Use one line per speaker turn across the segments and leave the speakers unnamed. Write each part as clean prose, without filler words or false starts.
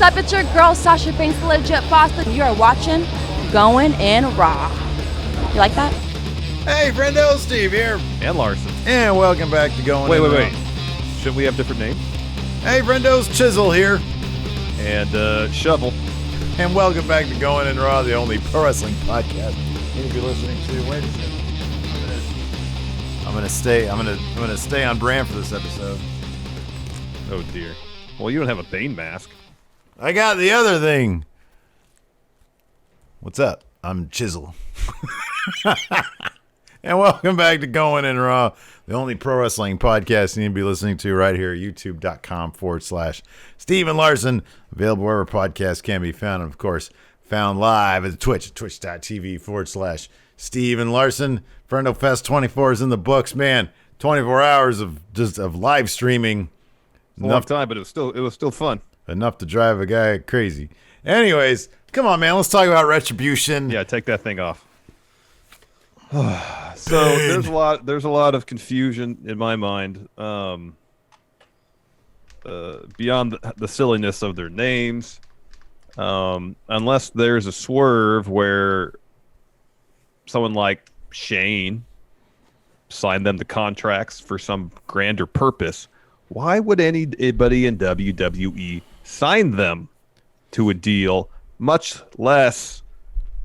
up? It's your girl, Sasha Banks, the legit boss. You are watching Going in Raw. You like that?
Hey, Friendo, Steve here.
And Larson.
And welcome back to Going in Raw.
Wait. Shouldn't we have different names?
Hey, Friendo's Chisel here.
And Shovel.
And welcome back to Going in Raw, the only pro wrestling podcast you'll be listening to. Wait a second. I'm gonna stay on brand for this episode.
Oh dear. Well, you don't have a Bane mask.
I got the other thing. What's up? I'm Chisel. And welcome back to Going in Raw, the only pro wrestling podcast you need to be listening to right here at youtube.com/Steve and Larson. Available wherever podcasts can be found. And of course, found live at Twitch, twitch.tv/Steve and Larson. Friendo Fest 24 is in the books, man. 24 hours of live streaming.
Long time, but it was still fun.
Enough to drive a guy crazy. Anyways, come on, man. Let's talk about Retribution.
Yeah, take that thing off. So there's a lot of confusion in my mind. Beyond the silliness of their names, unless there's a swerve where someone like Shane signed them the contracts for some grander purpose. Why would anybody in WWE sign them to a deal, much less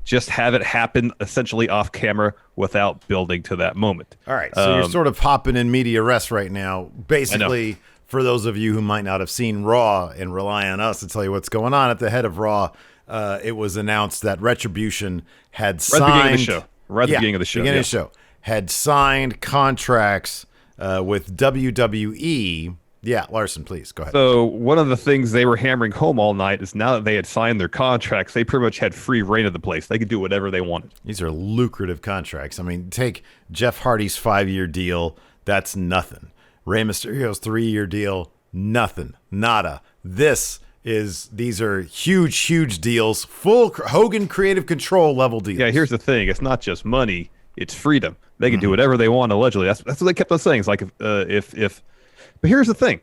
just have it happen essentially off camera without building to that moment?
All right, so you're sort of hopping in media rest right now. Basically, for those of you who might not have seen Raw and rely on us to tell you what's going on at the head of Raw, it was announced that Retribution had signed...
Right at the beginning of the show.
Had signed contracts with WWE. Yeah, Larson, please, go ahead.
So one of the things they were hammering home all night is now that they had signed their contracts, they pretty much had free reign of the place. They could do whatever they wanted.
These are lucrative contracts. I mean, take Jeff Hardy's 5-year deal. That's nothing. Rey Mysterio's 3-year deal. Nothing. Nada. These are huge deals. Full Hogan creative control level deals.
Yeah, here's the thing. It's not just money. It's freedom. They can do whatever they want, allegedly. That's what they kept on saying. It's like if But here's the thing.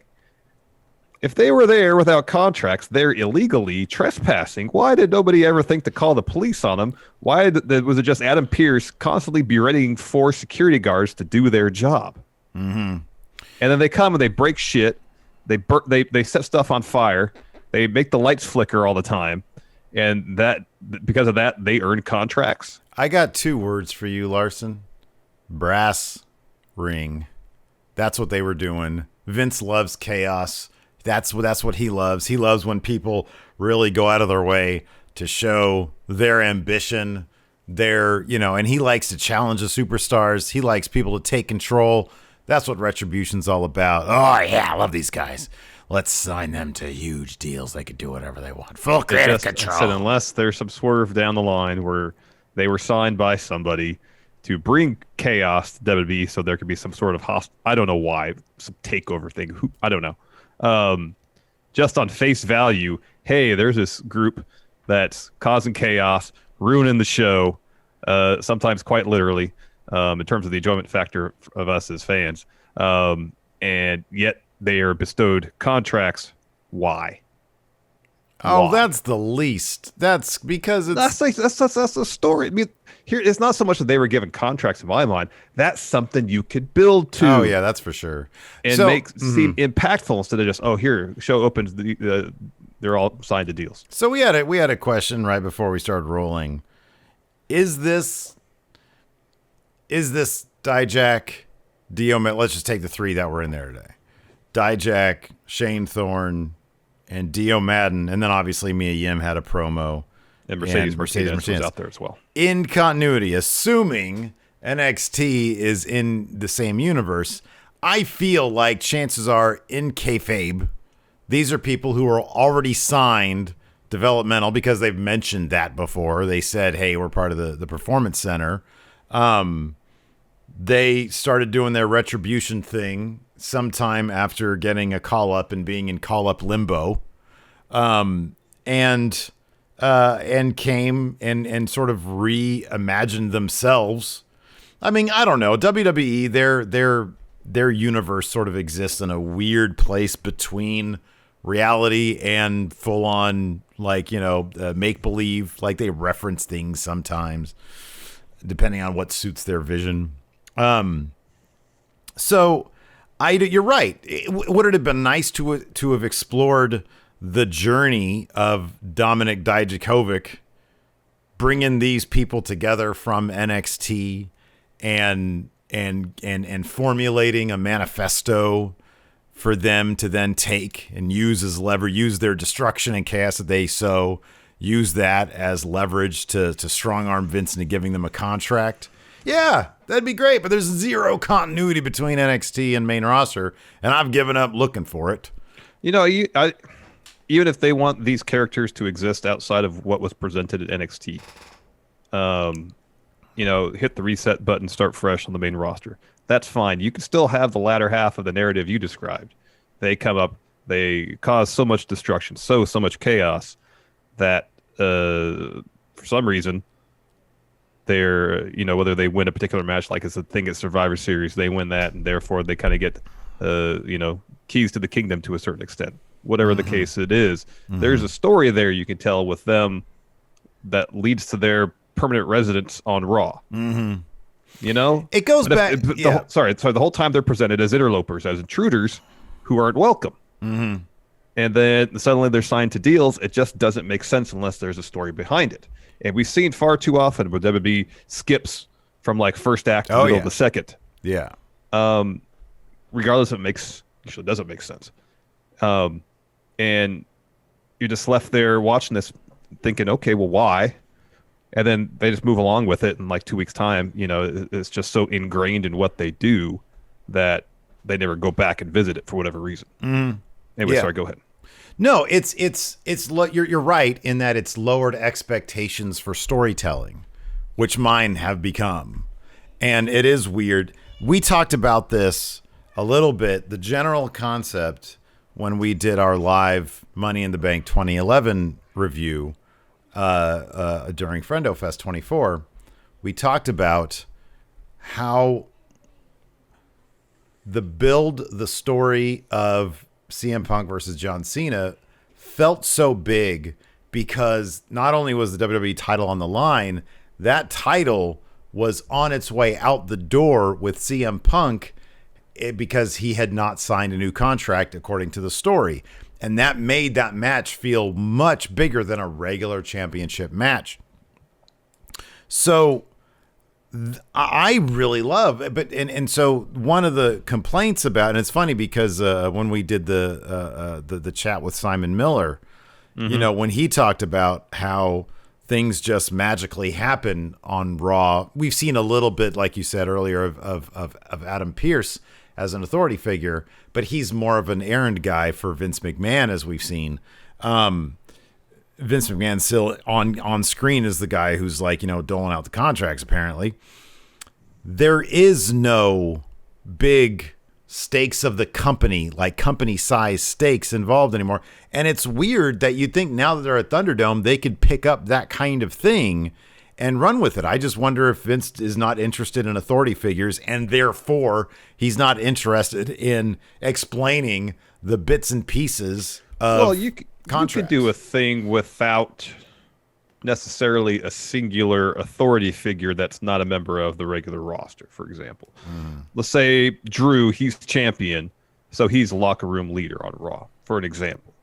If they were there without contracts, they're illegally trespassing. Why did nobody ever think to call the police on them? Why was it just Adam Pearce constantly berating 4 security guards to do their job? Mm-hmm. And then they come and they break shit. They set stuff on fire. They make the lights flicker all the time. And because of that, they earn contracts.
I got 2 words for you, Larson. Brass ring. That's what they were doing. Vince loves chaos. That's what he loves. He loves when people really go out of their way to show their ambition, and he likes to challenge the superstars. He likes people to take control. That's what Retribution's all about. Oh, yeah, I love these guys. Let's sign them to huge deals. They could do whatever they want. Full creative control.
I said, unless there's some swerve down the line where they were signed by somebody to bring chaos to WWE, so there could be some sort of I don't know why, some takeover thing. I don't know. Just on face value, hey, there's this group that's causing chaos, ruining the show, sometimes quite literally, in terms of the enjoyment factor of us as fans. And yet they are bestowed contracts. Why?
Oh, that's the least. That's because it's...
That's a story. I mean, here, it's not so much that they were given contracts in my mind. That's something you could build to.
Oh, yeah, that's for sure.
And seem impactful instead of just, here, show opens, they're all signed to deals.
So we had a question right before we started rolling. Is this Dijak, Dio, let's just take the 3 that were in there today. Dijak, Shane Thorne, and Dio Madden, and then obviously Mia Yim had a promo.
And Mercedes was out there as well.
In continuity, assuming NXT is in the same universe, I feel like chances are in kayfabe, these are people who are already signed developmental because they've mentioned that before. They said, hey, we're part of the Performance Center. They started doing their Retribution thing sometime after getting a call-up and being in call-up limbo. And came and sort of reimagined themselves. I mean, I don't know. WWE, their universe sort of exists in a weird place between reality and full on make believe. Like they reference things sometimes, depending on what suits their vision. So you're right. Would it have been nice to have explored the journey of Dominik Dijakovic, bringing these people together from NXT and formulating a manifesto for them to then take and use as leverage, use their destruction and chaos that they sow, use that as leverage to strong arm Vince into giving them a contract. Yeah, that'd be great, but there's zero continuity between NXT and main roster, and I've given up looking for it.
Even if they want these characters to exist outside of what was presented at NXT, hit the reset button, start fresh on the main roster. That's fine. You can still have the latter half of the narrative you described. They come up, they cause so much destruction, so much chaos that for some reason they're, whether they win a particular match, like it's a thing at Survivor Series, they win that, and therefore they kind of get, keys to the kingdom to a certain extent. Whatever the case it is, there's a story there you can tell with them that leads to their permanent residence on Raw.
It goes back.
The whole time they're presented as interlopers, as intruders who aren't welcome. And then suddenly they're signed to deals. It just doesn't make sense unless there's a story behind it. And we've seen far too often where WWE skips from like first act to the middle of the second.
Yeah.
Regardless if it usually doesn't make sense. And you're just left there watching this thinking, okay, well, why? And then they just move along with it in like 2 weeks' time. It's just so ingrained in what they do that they never go back and visit it for whatever reason. Anyway, sorry, go ahead.
No, you're right in that it's lowered expectations for storytelling, which mine have become. And it is weird. We talked about this a little bit, the general concept, when we did our live Money in the Bank 2011 review during Friendo Fest 24. We talked about how the story of CM Punk versus John Cena felt so big because not only was the WWE title on the line, that title was on its way out the door with CM Punk because he had not signed a new contract according to the story. And that made that match feel much bigger than a regular championship match. So I really love it. And so one of the complaints about, and it's funny because when we did the chat with Simon Miller, when he talked about how things just magically happen on Raw, we've seen a little bit, like you said earlier, of Adam Pearce as an authority figure, but he's more of an errand guy for Vince McMahon, as we've seen. Vince McMahon still on screen is the guy who's like, doling out the contracts, apparently. There is no big stakes of the company, like company size stakes involved anymore. And it's weird that you'd think now that they're at Thunderdome, they could pick up that kind of thing and run with it. I just wonder if Vince is not interested in authority figures, and therefore he's not interested in explaining the bits and pieces of contracts.
You could do a thing without necessarily a singular authority figure that's not a member of the regular roster, for example. Let's say Drew, he's champion, so he's a locker room leader on Raw, for an example.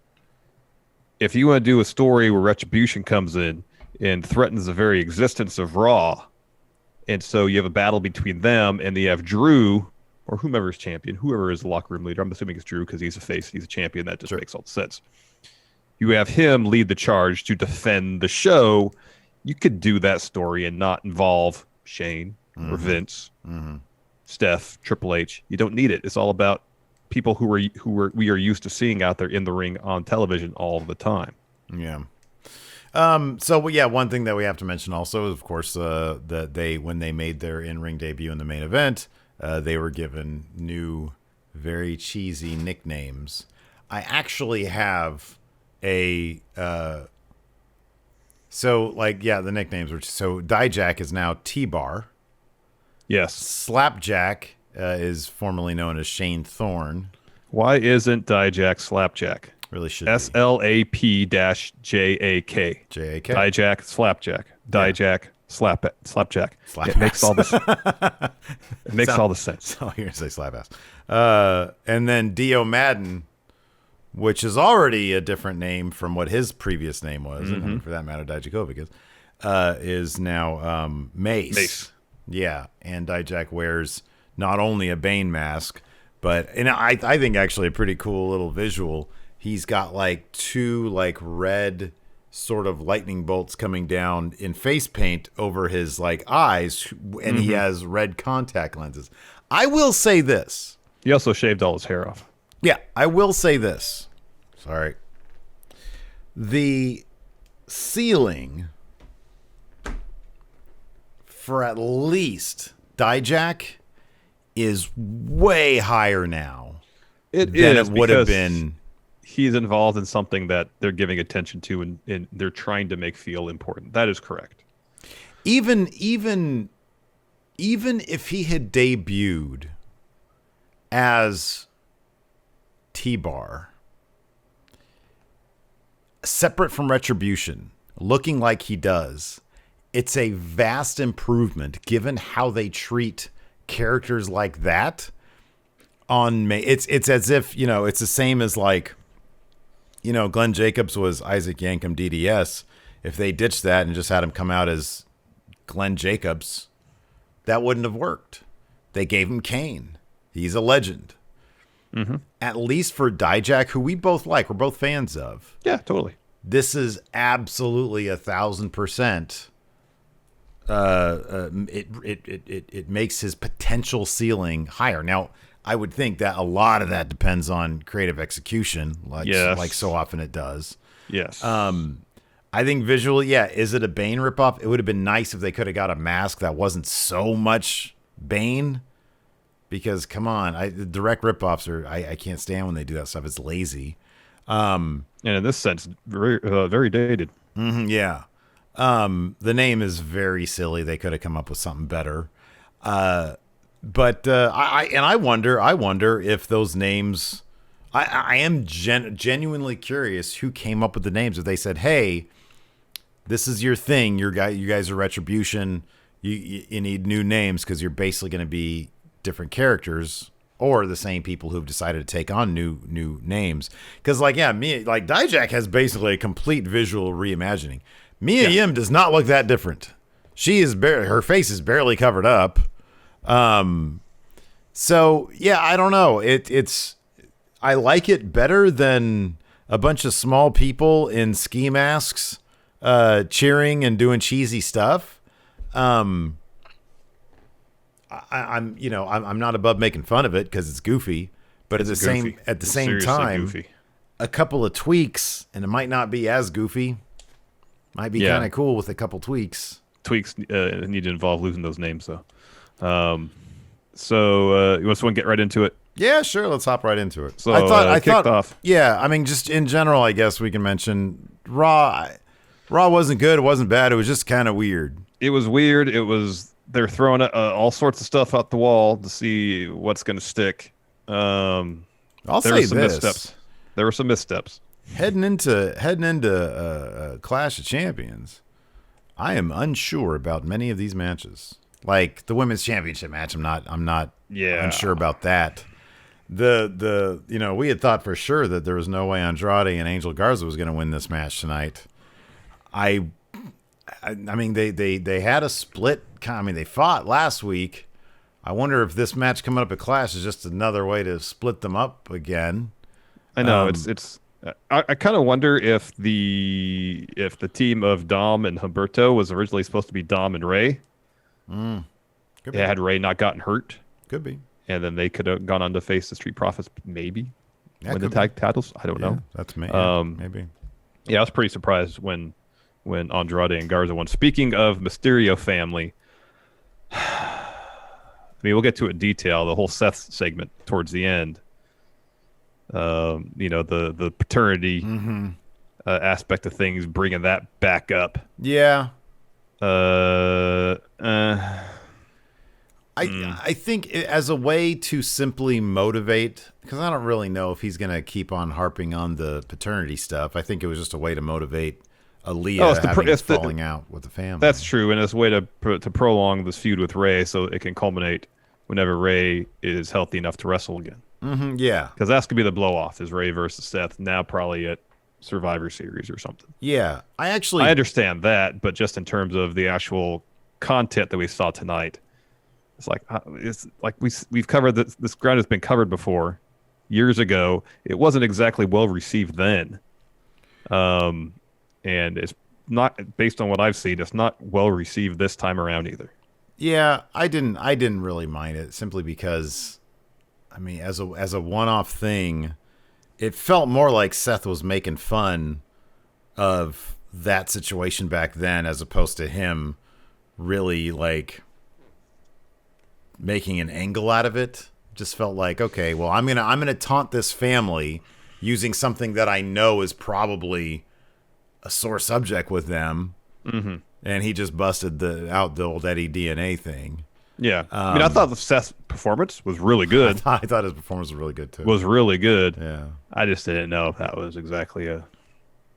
If you want to do a story where Retribution comes in and threatens the very existence of Raw, and so you have a battle between them, and you have Drew, or whomever is champion, whoever is the locker room leader, I'm assuming it's Drew because he's a face, he's a champion, that just makes all the sense. You have him lead the charge to defend the show. You could do that story and not involve Shane or Vince, Steph, Triple H. You don't need it. It's all about people who we are used to seeing out there in the ring on television all the time.
Yeah. One thing that we have to mention also is, of course, that when they made their in-ring debut in the main event, they were given new, very cheesy nicknames. I actually have the nicknames were, so Dijak is now T-Bar.
Yes.
Slapjack is formerly known as Shane Thorne.
Why isn't Dijak Slapjack?
Really should
SLAP-JAK.
JAK.
Dijak, slapjack. Dijak, slapjack.
Slap
It makes
ass.
all this. It makes all the sense.
So you're gonna say slap ass. And then Dio Madden, which is already a different name from what his previous name was, and for that matter, Dijakovic is now Mace.
Mace.
Yeah, and Dijak wears not only a Bane mask, but I think actually a pretty cool little visual. He's got like two like red sort of lightning bolts coming down in face paint over his like eyes, and he has red contact lenses. I will say this.
He also shaved all his hair off.
Yeah, I will say this. Sorry. The ceiling for at least Dijak is way higher now
It
than
is
it would have
because
been.
He's involved in something that they're giving attention to, and they're trying to make feel important. That is correct.
Even if he had debuted as T-Bar, separate from Retribution, looking like he does, it's a vast improvement given how they treat characters like that on May. It's as if, it's the same as like, Glenn Jacobs was Isaac Yankem DDS. If they ditched that and just had him come out as Glenn Jacobs, that wouldn't have worked. They gave him Kane. He's a legend. At least for Dijak, who we both like, we're both fans of.
Yeah, totally.
This is absolutely 1,000%. It makes his potential ceiling higher. Now, I would think that a lot of that depends on creative execution, like so often it does.
Yes.
I think visually, is it a Bane ripoff? It would have been nice if they could have got a mask that wasn't so much Bane. Because come on, the direct ripoffs I can't stand when they do that stuff. It's lazy.
And in this sense, very dated.
Yeah. The name is very silly. They could have come up with something better. But I wonder if those names. I am genuinely curious who came up with the names. If they said, "Hey, this is your thing. You guys are Retribution. You need new names because you're basically going to be different characters." Or the same people who've decided to take on new names. Because, Dijak has basically a complete visual reimagining. Mia Yim does not look that different. She is her face is barely covered up. So I don't know. I like it better than a bunch of small people in ski masks, cheering and doing cheesy stuff. I'm not above making fun of it because it's goofy, but at the same time,
goofy.
A couple of tweaks and it might not be as goofy. Might be kind of cool with a couple tweaks.
Tweaks need to involve losing those names though. So you want to get right into it?
Yeah, sure. Let's hop right into it.
So I thought off.
Yeah, I mean, just in general, I guess we can mention Raw. Raw wasn't good. It wasn't bad. It was just kind of weird.
It was weird. They're throwing all sorts of stuff out the wall to see what's going to stick.
I'll say this:
missteps. There were some missteps.
Heading into Clash of Champions, I am unsure about many of these matches. Like the women's championship match, I'm not unsure about that. We had thought for sure that there was no way Andrade and Angel Garza was going to win this match tonight. I mean, they had a split. I mean, they fought last week. I wonder if this match coming up at Clash is just another way to split them up again.
I know it's. I kind of wonder if the team of Dom and Humberto was originally supposed to be Dom and Ray. Had Ray not gotten hurt,
could be,
and then they could have gone on to face the Street Profits, maybe win the tag titles. I don't know.
That's maybe.
Yeah, I was pretty surprised when Andrade and Garza won. Speaking of Mysterio family, I mean, we'll get to it in detail. The whole Seth segment towards the end. The paternity aspect of things, bringing that back up.
Yeah. I think as a way to simply motivate, because I don't really know if he's going to keep on harping on the paternity stuff. I think it was just a way to motivate Aliyah falling out with the family.
That's true, and it's a way to prolong this feud with Ray so it can culminate whenever Ray is healthy enough to wrestle again.
Yeah.
Because that's going to be the blow-off, is Ray versus Seth, now probably at Survivor Series or something.
Yeah. I
understand that, but just in terms of the actual content that we saw tonight, it's like we've covered this ground has been covered before years ago. It wasn't exactly well received then, and it's not, based on what I've seen, it's not well received this time around either.
Yeah, I didn't really mind it, simply because, I mean, as a one-off thing, it felt more like Seth was making fun of that situation back then, as opposed to him really like making an angle out of it. Just felt like, okay, well, I'm gonna taunt this family using something that I know is probably a sore subject with them, and he just busted the old Eddie DNA thing.
Yeah, I mean, I thought Seth's performance was really good.
I thought his performance was really good too.
Was really good.
Yeah,
I just didn't know if that was exactly a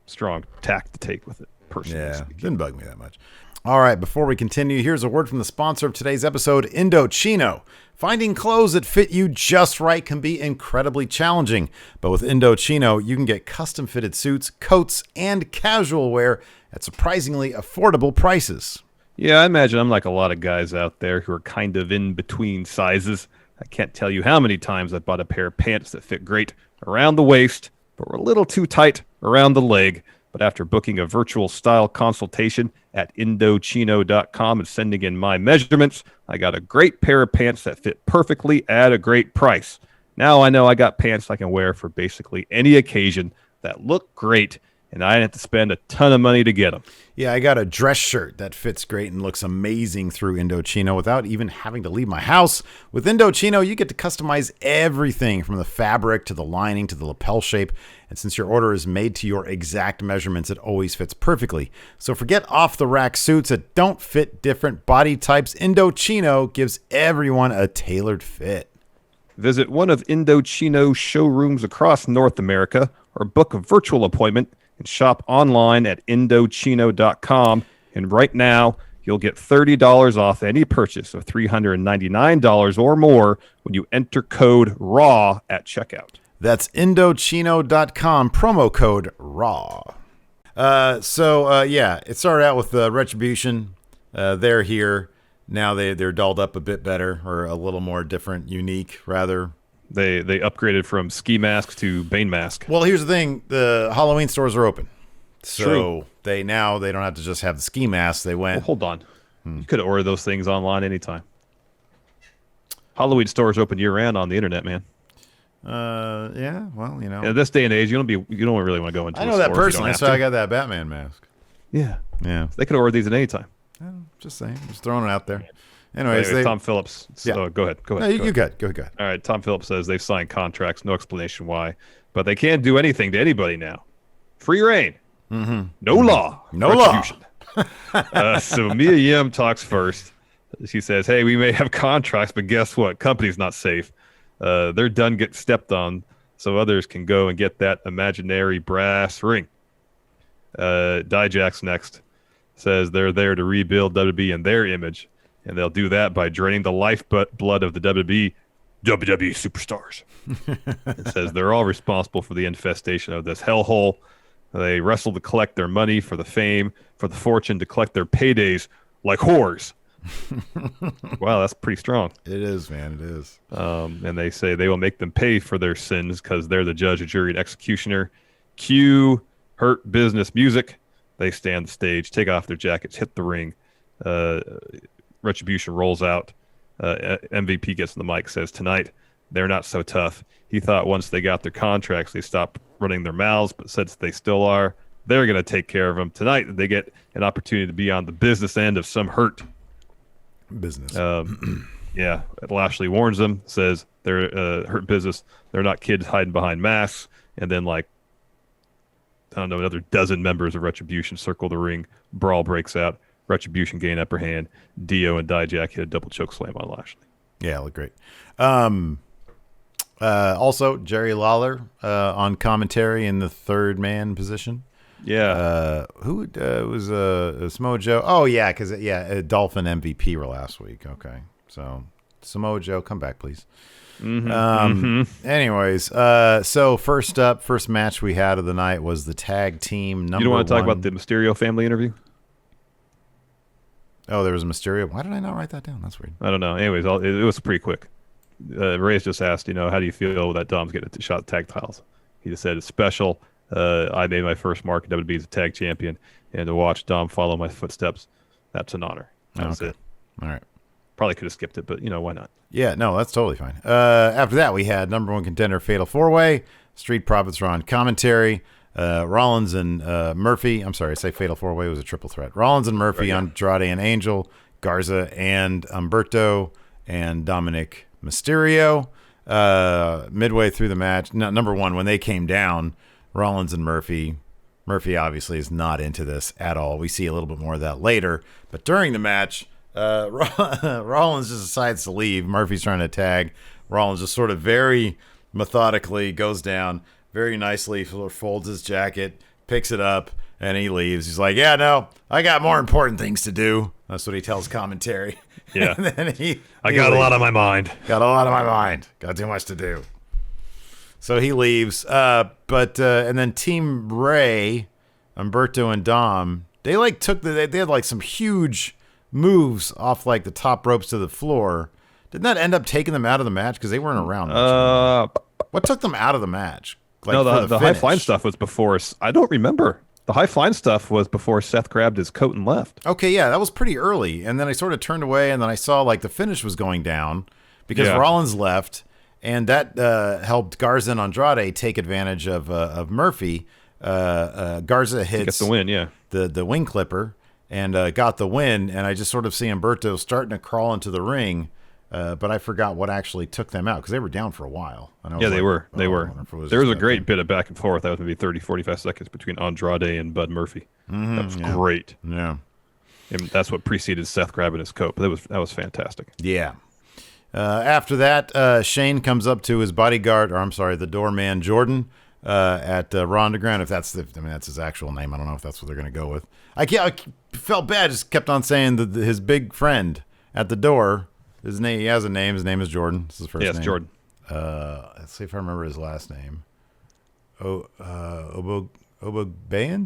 strong tack to take with it. Personally,
yeah, didn't bug me that much. All right, before we continue, here's a word from the sponsor of today's episode, Indochino. Finding clothes that fit you just right can be incredibly challenging, but with Indochino, you can get custom-fitted suits, coats, and casual wear at surprisingly affordable prices.
Yeah, I imagine I'm like a lot of guys out there who are kind of in between sizes. I can't tell you how many times I bought a pair of pants that fit great around the waist, but were a little too tight around the leg. But after booking a virtual style consultation at Indochino.com and sending in my measurements, I got a great pair of pants that fit perfectly at a great price. Now I know I got pants I can wear for basically any occasion that look great, and I didn't have to spend a ton of money to get them.
Yeah, I got a dress shirt that fits great and looks amazing through Indochino without even having to leave my house. With Indochino, you get to customize everything from the fabric to the lining to the lapel shape. And since your order is made to your exact measurements, it always fits perfectly. So forget off-the-rack suits that don't fit different body types. Indochino gives everyone a tailored fit.
Visit one of Indochino's showrooms across North America or book a virtual appointment and shop online at Indochino.com. And right now, you'll get $30 off any purchase of $399 or more when you enter code RAW at checkout.
That's Indochino.com, promo code RAW. Yeah, it started out with Retribution. They're here. Now they're dolled up a bit better, or a little more different, unique, rather.
They upgraded from ski mask to Bane mask.
Well, here's the thing. The Halloween stores are open. So
True.
they don't have to just have the ski mask. They went.
Well, hold on. You could have ordered those things online anytime. Halloween stores open year-round on the internet, man.
Yeah, well,
In this day and age, you don't really want to go into
I
a
know that
store
personally. That's why I got that Batman mask.
Yeah.
Yeah.
They could order these at any time.
Just saying. Just throwing it out there. Anyways,
Tom Phillips.
Yeah.
Go ahead.
No, you go ahead.
All right. Tom Phillips says they've signed contracts, no explanation why, but they can't do anything to anybody now. Free reign.
Mm-hmm.
No law.
No law.
So Mia Yim talks first. She says, "Hey, we may have contracts, but guess what? Company's not safe. They're done getting stepped on, so others can go and get that imaginary brass ring." Dijak's next. Says they're there to rebuild WWE in their image, and they'll do that by draining the lifeblood of the WWE superstars. It says they're all responsible for the infestation of this hellhole. They wrestle to collect their money, for the fame, for the fortune, to collect their paydays like whores. Wow, that's pretty strong.
It is, man. It is.
And they say they will make them pay for their sins because they're the judge, jury, and executioner. Cue Hurt Business music. They stand the stage, take off their jackets, hit the ring. Retribution rolls out. MVP gets on the mic, says, "Tonight, they're not so tough. He thought once they got their contracts, they stopped running their mouths, but since they still are, they're going to take care of them. Tonight, they get an opportunity to be on the business end of some hurt
business."
Yeah, Lashley warns them, says they're hurt business. They're not kids hiding behind masks. And then, another dozen members of Retribution circle the ring. Brawl breaks out. Retribution gain upper hand. Dio and Dijak hit a double choke slam on Lashley.
Yeah, it looked great. Also, Jerry Lawler on commentary in the third man position.
Yeah.
Who was Samoa Joe? Oh, yeah, because, Dolphin MVP were last week. Okay. So, Samoa Joe, come back, please. Anyways, so first match we had of the night was the tag team number one.
You don't want to talk about the Mysterio family interview?
Oh, there was a Mysterio. Why did I not write that down? That's weird.
I don't know. Anyways, it was pretty quick. Reyes just asked, how do you feel that Dom's getting a shot at tag titles? He just said, it's special. I made my first mark at WWE as a tag champion, and to watch Dom follow my footsteps, that's an honor. That's it.
All right.
Probably could have skipped it, but why not?
Yeah, no, that's totally fine. After that, we had number one contender Fatal 4-Way. Street Profits were on commentary. Rollins and Murphy. I'm sorry, I say Fatal 4-Way was a triple threat. Rollins and Murphy, Andrade and Angel, Garza and Humberto, and Dominic Mysterio. Midway through the match, number one, when they came down, Rollins and Murphy obviously is not into this at all. We see a little bit more of that later. But during the match, Rollins just decides to leave. Murphy's trying to tag. Rollins just sort of very methodically goes down, very nicely folds his jacket, picks it up, and he leaves. He's like, yeah, no, I got more important things to do. That's what he tells commentary.
Yeah.
And then
I got a lot on my mind.
Got a lot on my mind. Got too much to do. So he leaves. And then Team Ray, Humberto and Dom, they had like some huge moves off like the top ropes to the floor. Didn't that end up taking them out of the match? Because they weren't around much. What took them out of the match?
The high flying stuff was before. I don't remember. The high flying stuff was before Seth grabbed his coat and left.
Okay, yeah, that was pretty early. And then I sort of turned away, and then I saw like the finish was going down because Rollins left, and that helped Garza and Andrade take advantage of Murphy. Garza hits
the win,
the wing clipper, and got the win. And I just sort of see Humberto starting to crawl into the ring. But I forgot what actually took them out because they were down for a while.
They were. There was a great bit of back and forth. That was maybe 30, 45 seconds between Andrade and Bud Murphy. That was great.
Yeah.
And that's what preceded Seth grabbing his coat. But that was fantastic.
Yeah. After that, Shane comes up to his bodyguard, the doorman Jordan at Raw Underground. If that's that's his actual name. I don't know if that's what they're going to go with. I felt bad. Just kept on saying his big friend at the door. His name. He has a name. His name is Jordan. This is his first name.
Yes, Jordan.
Let's see if I remember his last name. Obogbayan,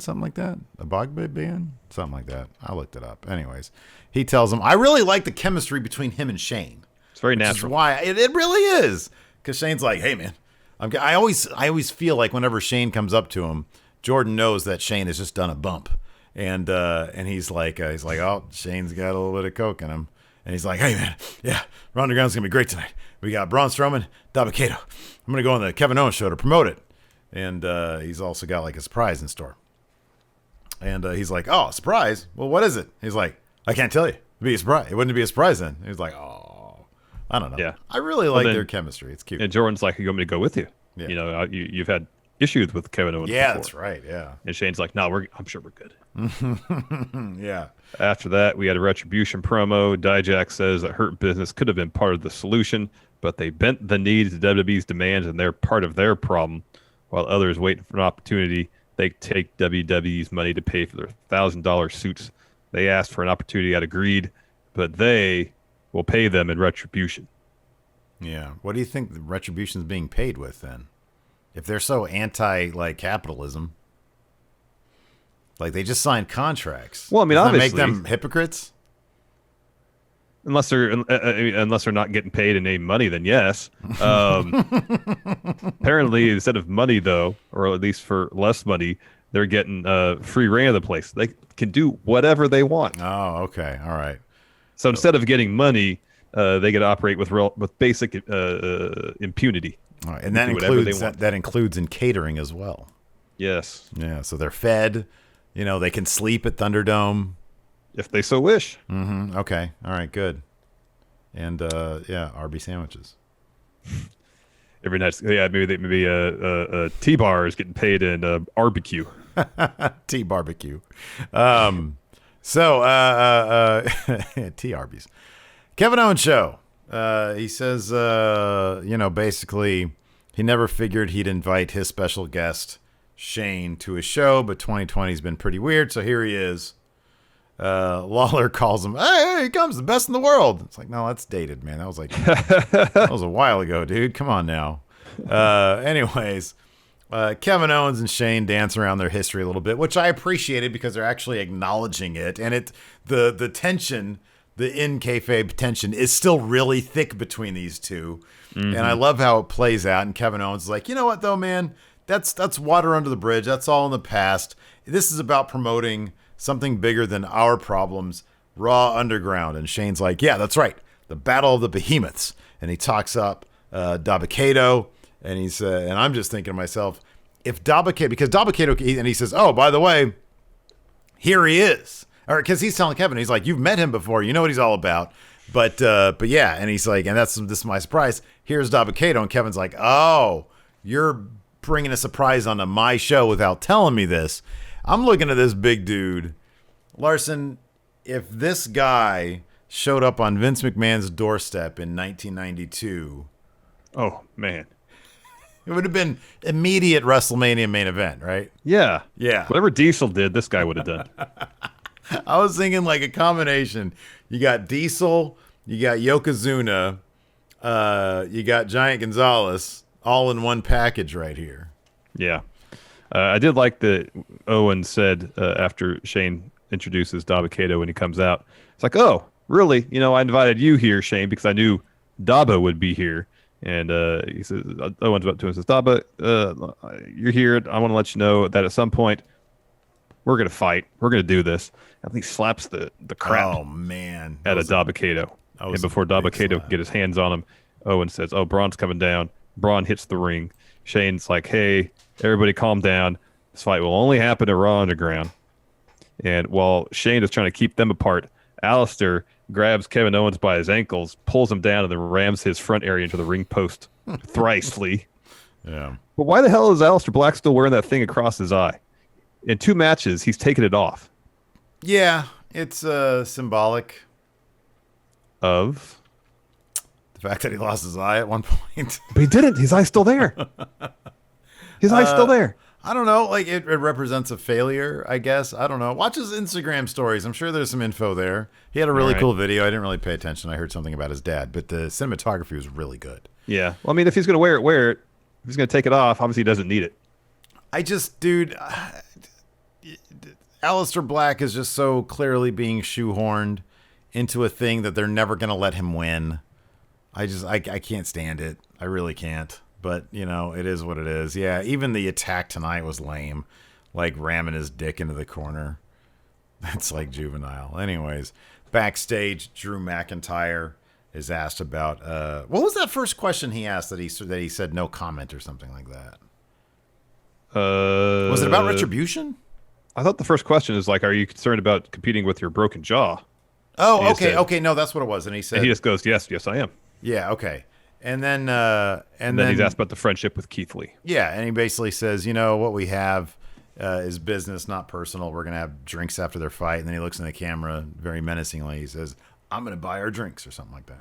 something like that. Obogbayan, something like that. I looked it up. Anyways, he tells him, "I really like the chemistry between him and Shane.
It's very natural.
Why it really is? Because Shane's like, hey man, I always feel like whenever Shane comes up to him, Jordan knows that Shane has just done a bump, and he's like, oh, Shane's got a little bit of coke in him." And he's like, hey, man, yeah, Raw Underground's going to be great tonight. We got Braun Strowman, Dabba, Kato. I'm going to go on the Kevin Owens show to promote it. And he's also got like a surprise in store. And he's like, oh, surprise? Well, what is it? He's like, I can't tell you. It'd be a surprise. It wouldn't be a surprise then. He's like, oh, I don't know.
Yeah.
I really like their chemistry. It's cute.
And Jordan's like, you want me to go with you? Yeah. You've had issues with Kevin Owens before.
That's right, yeah.
And Shane's like, no, I'm sure we're good.
Yeah.
After that, we had a Retribution promo. Dijak says that Hurt Business could have been part of the solution, but they bent the knee to WWE's demands, and they're part of their problem. While others wait for an opportunity, they take WWE's money to pay for their $1,000 suits. They asked for an opportunity, got agreed, but they will pay them in retribution.
Yeah. What do you think the Retribution's being paid with then? If they're so anti capitalism, like they just signed contracts.
Well, I mean,
doesn't that
obviously,
make them hypocrites.
Unless they're not getting paid in any money, then yes. Apparently, instead of money though, or at least for less money, they're getting free reign of the place. They can do whatever they want.
Oh, okay, all right.
So instead of getting money, they get to operate with basic impunity.
All right. And that includes in catering as well.
Yes.
Yeah. So they're fed. They can sleep at Thunderdome
if they so wish.
Mm-hmm. Okay. All right. Good. And RB sandwiches.
Every night. Yeah. Maybe T-bar is getting paid in barbecue.
T-barbecue. T Arby's. Kevin Owens show. He says, basically, he never figured he'd invite his special guest, Shane, to his show, but 2020's been pretty weird, so here he is. Lawler calls him, hey, here he comes, the best in the world. It's like, no, that's dated, man. That was that was a while ago, dude. Come on now. Anyways, Kevin Owens and Shane dance around their history a little bit, which I appreciated because they're actually acknowledging it. And the tension, the in kayfabe tension, is still really thick between these two. Mm-hmm. And I love how it plays out. And Kevin Owens is like, you know what, though, man? That's water under the bridge. That's all in the past. This is about promoting something bigger than our problems, Raw Underground. And Shane's like, yeah, that's right. The Battle of the Behemoths. And he talks up Dabba Kato. And he's and I'm just thinking to myself, if Dabba Kato, because Dabba Kato, and he says, oh, by the way, here he is. Or because he's telling Kevin, he's like, you've met him before. You know what he's all about. But yeah. And he's like, and this is my surprise. Here's Dabba Kato. And Kevin's like, oh, you're bringing a surprise onto my show without telling me this. I'm looking at this big dude. Larson, if this guy showed up on Vince McMahon's doorstep in 1992.
Oh, man.
It would have been immediate WrestleMania main event, right?
Yeah.
Yeah.
Whatever Diesel did, this guy would have done.
I was thinking like a combination. You got Diesel, you got Yokozuna, you got Giant Gonzalez, all in one package right here.
Yeah. I did like that Owen said after Shane introduces Dabba Kato when he comes out. It's like, oh, really? I invited you here, Shane, because I knew Dabba would be here. And he says, Owen's up to him and says, Dabba, you're here. I want to let you know that at some point we're going to fight. We're going to do this. And he slaps the crap
out of
Dabba Kato. And before Dabba Kato can get his hands on him, Owen says, oh, Braun's coming down. Braun hits the ring. Shane's like, hey, everybody calm down. This fight will only happen at Raw Underground. And while Shane is trying to keep them apart, Alistair grabs Kevin Owens by his ankles, pulls him down, and then rams his front area into the ring post thrisely.
Yeah.
But why the hell is Alistair Black still wearing that thing across his eye? In 2 matches, he's taken it off.
Yeah, it's symbolic
of
the fact that he lost his eye at one point.
But he didn't. His eye's still there. His eye's still there.
I don't know. Like it represents a failure, I guess. I don't know. Watch his Instagram stories. I'm sure there's some info there. He had a really cool video. I didn't really pay attention. I heard something about his dad, but the cinematography was really good.
Yeah. Well, I mean, if he's going to wear it. If he's going to take it off, obviously he doesn't need it.
Dude, Alistair Black is just so clearly being shoehorned into a thing that they're never going to let him win. I can't stand it. I really can't. But, it is what it is. Yeah, even the attack tonight was lame. Like ramming his dick into the corner. That's like juvenile. Anyways, backstage, Drew McIntyre is asked about... what was that first question he asked that he said no comment or something like that? Was it about Retribution?
I thought the first question is like, are you concerned about competing with your broken jaw?
Oh, okay. Okay, no, that's what it was. And he said...
And he just goes, yes, I am.
Yeah, okay. And then
he's asked about the friendship with Keith Lee.
Yeah, and he basically says, what we have is business, not personal. We're going to have drinks after their fight. And then he looks in the camera very menacingly. He says, I'm going to buy our drinks or something like that.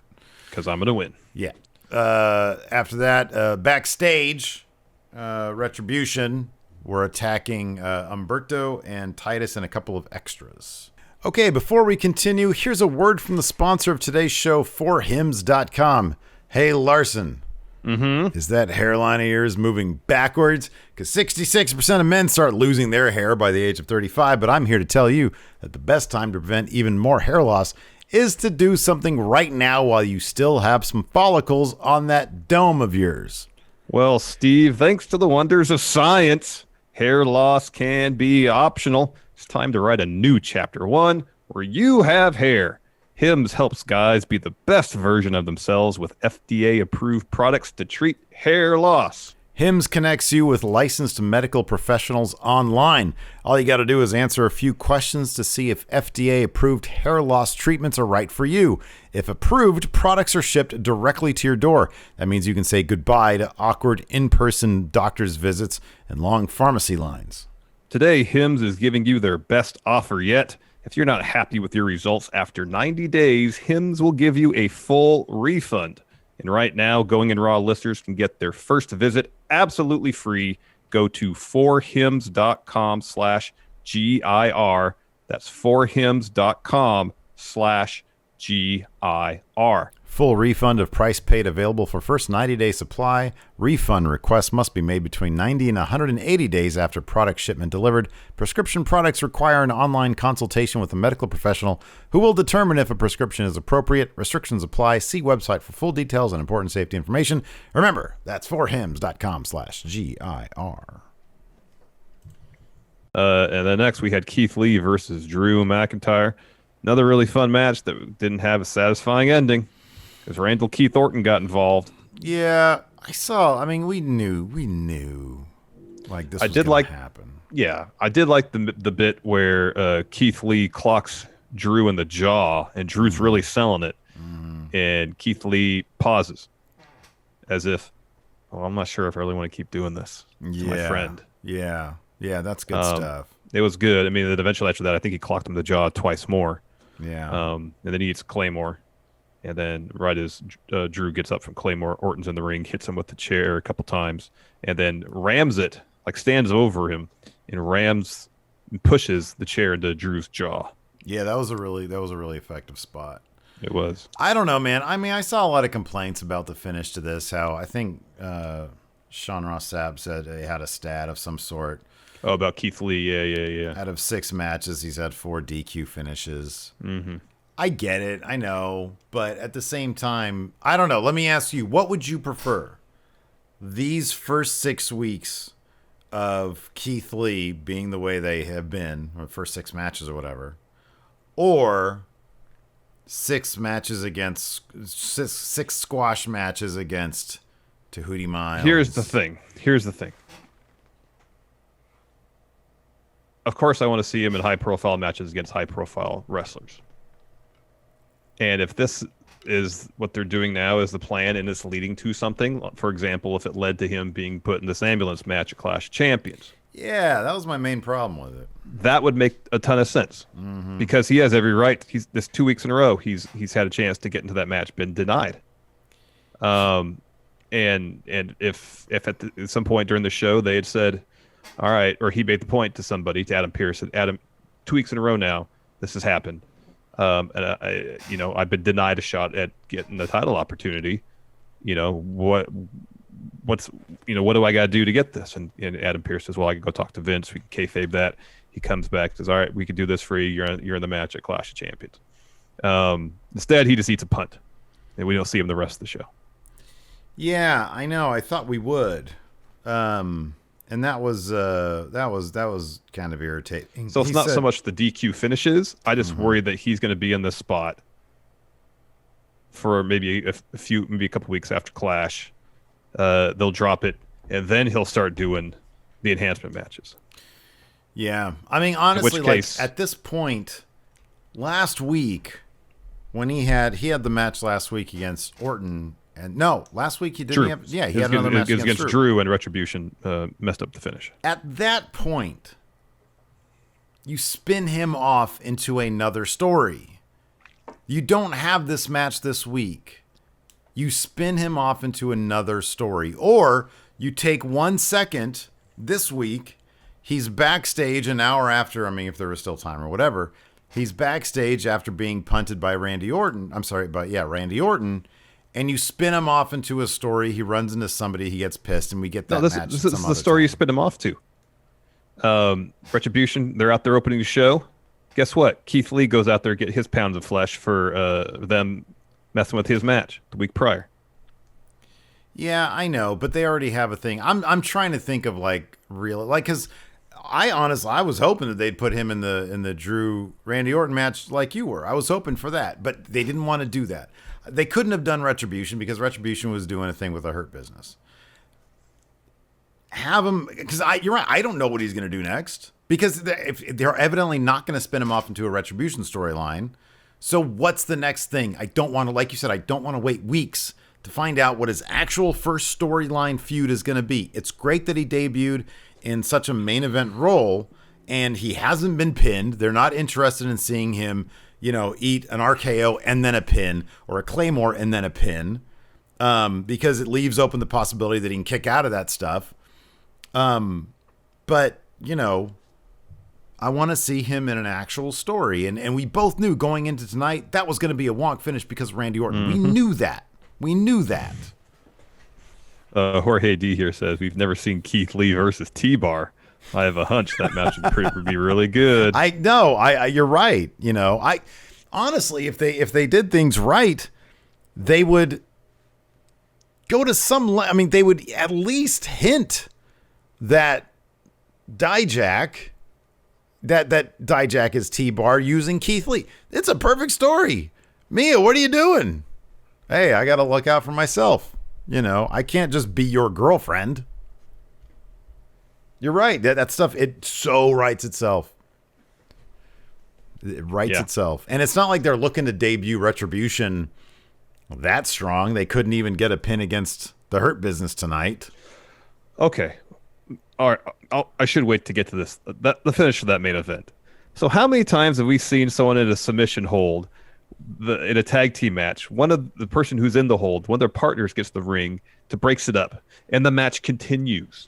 Because I'm going to win.
Yeah. After that, backstage, Retribution were attacking Umberto and Titus and a couple of extras. Okay, before we continue, here's a word from the sponsor of today's show, forhims.com. Hey, Larson, is that hairline of yours moving backwards? Because 66% of men start losing their hair by the age of 35, but I'm here to tell you that the best time to prevent even more hair loss is to do something right now while you still have some follicles on that dome of yours.
Well, Steve, thanks to the wonders of science, hair loss can be optional. It's time to write a new chapter 1 where you have hair. Hims helps guys be the best version of themselves with FDA-approved products to treat hair loss.
Hims connects you with licensed medical professionals online. All you got to do is answer a few questions to see if FDA-approved hair loss treatments are right for you. If approved, products are shipped directly to your door. That means you can say goodbye to awkward in-person doctor's visits and long pharmacy lines.
Today, Hims is giving you their best offer yet. If you're not happy with your results after 90 days, Hims will give you a full refund. And right now, Going in Raw listeners can get their first visit absolutely free. Go to forhims.com/GIR. That's forhims.com/GIR.
Full refund of price paid available for first 90-day supply. Refund requests must be made between 90 and 180 days after product shipment delivered. Prescription products require an online consultation with a medical professional who will determine if a prescription is appropriate. Restrictions apply. See website for full details and important safety information. Remember, that's forhims.com/GIR.
And then next we had Keith Lee versus Drew McIntyre. Another really fun match that didn't have a satisfying ending because Randall Keith Orton got involved.
Yeah, we knew like this was going to happen.
Yeah, I did like the bit where Keith Lee clocks Drew in the jaw, and Drew's really selling it. And Keith Lee pauses as if, I'm not sure if I really want to keep doing this to my friend.
Yeah, that's good stuff.
It was good. I mean, then eventually after that, I think he clocked him in the jaw twice more.
Yeah.
And then he eats Claymore. And then right as Drew gets up from Claymore, Orton's in the ring, hits him with the chair a couple times, and then rams it, like stands over him, and pushes the chair into Drew's jaw.
Yeah, that was a really effective spot.
It was.
I don't know, man. I mean, I saw a lot of complaints about the finish to this. How I think Sean Ross Sapp said he had a stat of some sort.
Oh, about Keith Lee. Yeah.
Out of 6 matches, he's had 4 DQ finishes.
Mm-hmm.
I get it. I know. But at the same time, I don't know. Let me ask you, what would you prefer? These first 6 weeks of Keith Lee being the way they have been, or the first 6 matches or whatever, or 6 matches against 6 squash matches against Tahuti Miles?
Here's the thing. Of course, I want to see him in high-profile matches against high-profile wrestlers. And if this is what they're doing now is the plan and it's leading to something, for example, if it led to him being put in this ambulance match at Clash of Champions.
Yeah, that was my main problem with it.
That would make a ton of sense because he has every right. This 2 weeks in a row, he's had a chance to get into that match, been denied. And if at some point during the show they had said, all right, or he made the point to somebody, to Adam Pearce, Adam, 2 weeks in a row now, this has happened. And I've been denied a shot at getting the title opportunity. What do I got to do to get this? And Adam Pearce says, well, I can go talk to Vince. We can kayfabe that. He comes back, says, all right, we can do this for you. You're in the match at Clash of Champions. Instead, he just eats a punt, and we don't see him the rest of the show.
Yeah, I know. I thought we would. And that was kind of irritating.
So it's not so much the DQ finishes. I just worry that he's going to be in this spot for maybe a couple weeks after Clash. They'll drop it, and then he'll start doing the enhancement matches.
Yeah, I mean, honestly, at this point, last week when he had the match last week against Orton. And no, last week he didn't. He had another match against
Drew, and Retribution messed up the finish.
At that point, you spin him off into another story. You don't have this match this week. You spin him off into another story. Or you take 1 second this week, he's backstage an hour after, if there was still time or whatever, he's backstage after being punted by Randy Orton. Randy Orton. And you spin him off into a story. He runs into somebody. He gets pissed, and we get that match.
This is the story you spin him off to. Retribution, they're out there opening the show. Guess what? Keith Lee goes out there to get his pounds of flesh for them messing with his match the week prior.
Yeah, I know, but they already have a thing. I'm trying to think of because I was hoping that they'd put him in the Drew Randy Orton match like you were. I was hoping for that, but they didn't want to do that. They couldn't have done Retribution because Retribution was doing a thing with the Hurt Business. Have him, because you're right. I don't know what he's going to do next because if they're evidently not going to spin him off into a Retribution storyline. So what's the next thing? I don't want to, like you said, I don't want to wait weeks to find out what his actual first storyline feud is going to be. It's great that he debuted in such a main event role, and he hasn't been pinned. They're not interested in seeing him, eat an RKO and then a pin, or a Claymore and then a pin, because it leaves open the possibility that he can kick out of that stuff. But, I want to see him in an actual story. And we both knew going into tonight that was going to be a wonk finish because of Randy Orton. We knew that.
Jorge D here says, we've never seen Keith Lee versus T-Bar. I have a hunch that match would be really good.
I know. You're right. I honestly, if they did things right, they would go to they would at least hint that Dijak is T-Bar using Keith Lee. It's a perfect story. Mia, what are you doing? Hey, I got to look out for myself. I can't just be your girlfriend. You're right. That stuff, it so writes itself. It writes itself. And it's not like they're looking to debut Retribution that strong. They couldn't even get a pin against the Hurt Business tonight.
Okay. All right. I should wait to get to this. The finish of that main event. So how many times have we seen someone in a submission hold in a tag team match? One of the person who's in the hold, one of their partners gets the ring to breaks it up, and the match continues.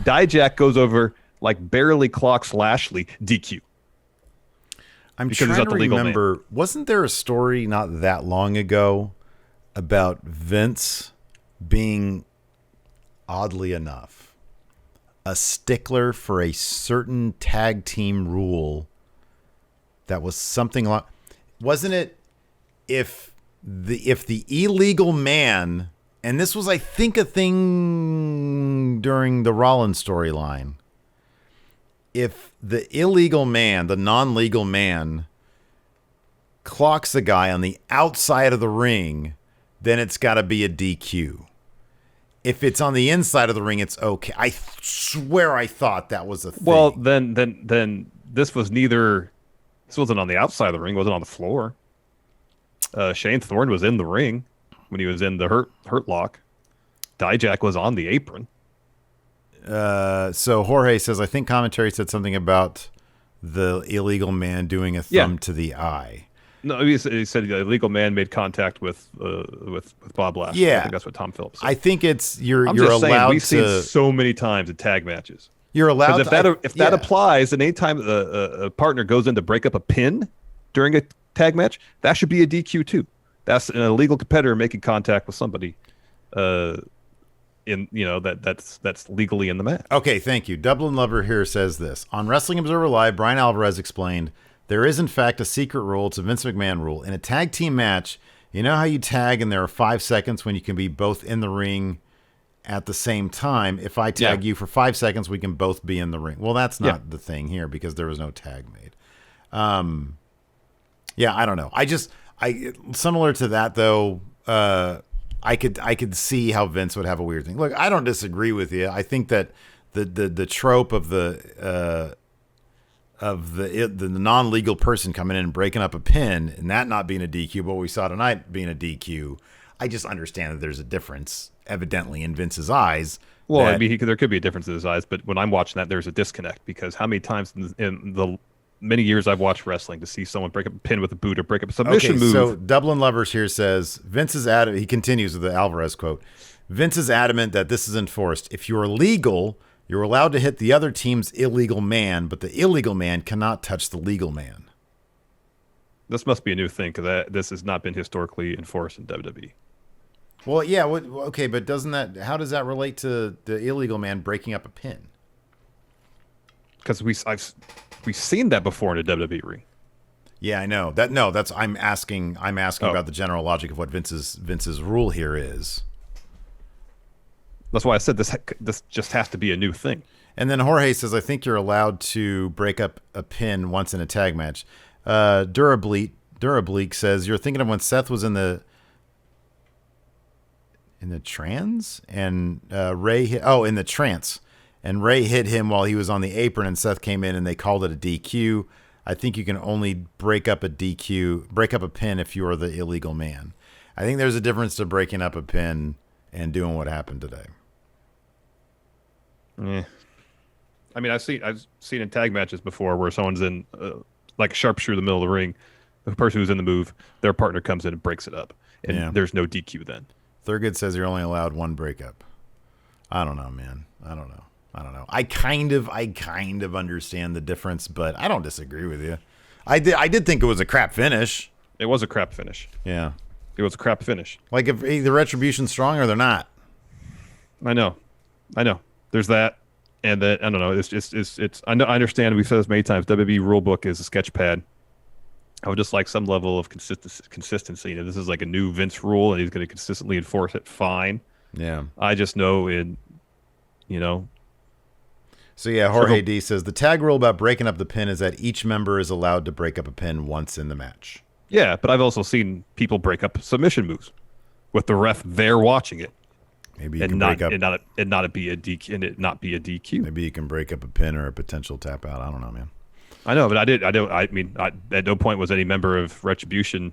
Dijak goes over, barely clocks Lashley, DQ.
I'm trying to remember, wasn't there a story not that long ago about Vince being, oddly enough, a stickler for a certain tag team rule that was something like, wasn't it if the illegal man, and this was, I think, a thing during the Rollins storyline, if the illegal man, the non-legal man, clocks a guy on the outside of the ring, then it's got to be a DQ. If it's on the inside of the ring, it's okay. I swear I thought that was a thing.
Well, then this was neither. This wasn't on the outside of the ring. It wasn't on the floor. Shane Thorne was in the ring when he was in the hurt lock. Dijak was on the apron.
So Jorge says, I think commentary said something about the illegal man doing a thumb to the eye.
No, he said the illegal man made contact with Bob Lashley.
Yeah,
I think that's what Tom Phillips said.
I think it's you're
allowed
saying,
we've seen so many times in tag matches.
You're allowed
if that applies, and anytime a partner goes in to break up a pin during a tag match, that should be a DQ too. That's an illegal competitor making contact with somebody. That's legally in the match.
Okay, thank you. Dublin Lover here says this. On Wrestling Observer Live, Brian Alvarez explained, there is in fact a secret rule. It's a Vince McMahon rule. In a tag team match, you know how you tag and there are 5 seconds when you can be both in the ring at the same time? If I tag you for 5 seconds, we can both be in the ring. Well, that's not the thing here because there was no tag made. I don't know. I similar to that though, I could see how Vince would have a weird thing. Look, I don't disagree with you. I think that the trope of the non-legal person coming in and breaking up a pin and that not being a DQ, but what we saw tonight being a DQ, I just understand that there's a difference evidently in Vince's eyes.
Well, I mean, there could be a difference in his eyes, but when I'm watching that, there's a disconnect because how many times in the many years I've watched wrestling to see someone break up a pin with a boot or break up a submission move.
So Dublin Lovers here says, Vince is adamant. He continues with the Alvarez quote. Vince is adamant that this is enforced. If you're legal, you're allowed to hit the other team's illegal man, but the illegal man cannot touch the legal man.
This must be a new thing because this has not been historically enforced in WWE.
Well, yeah. Okay, but how does that relate to the illegal man breaking up a pin?
Because we've seen that before in a WWE ring.
Yeah, I know that. No, that's I'm asking about the general logic of what Vince's rule here is.
That's why I said this just has to be a new thing.
And then Jorge says, I think you're allowed to break up a pin once in a tag match. Durableek says, you're thinking of when Seth was in the trance and Ray hit, in the trance. And Ray hit him while he was on the apron, and Seth came in, and they called it a DQ. I think you can only break up a pin if you are the illegal man. I think there's a difference to breaking up a pin and doing what happened today.
Yeah. I mean, I've seen in tag matches before where someone's in like a sharpshooter in the middle of the ring, the person who's in the move, their partner comes in and breaks it up, and there's no DQ then.
Thurgood says you're only allowed one breakup. I don't know, man. I don't know. I kind of understand the difference, but I don't disagree with you. I did think it was a crap finish.
It was a crap finish.
Yeah.
It was a crap finish.
Like, if the Retribution's strong or they're not.
I know. There's that, and that I don't know. It's. I understand. We've said this many times. WWE rulebook is a sketch pad. I would just like some level of consistency. You know, this is like a new Vince rule, and he's going to consistently enforce it. Fine.
Yeah.
I just know in, you know.
So yeah, Jorge D says the tag rule about breaking up the pin is that each member is allowed to break up a pin once in the match.
Yeah, but I've also seen people break up submission moves with the ref there watching it.
Maybe you can break up
and not be a DQ.
Maybe you can break up a pin or a potential tap out. I don't know, man.
I know, but I mean, at no point was any member of Retribution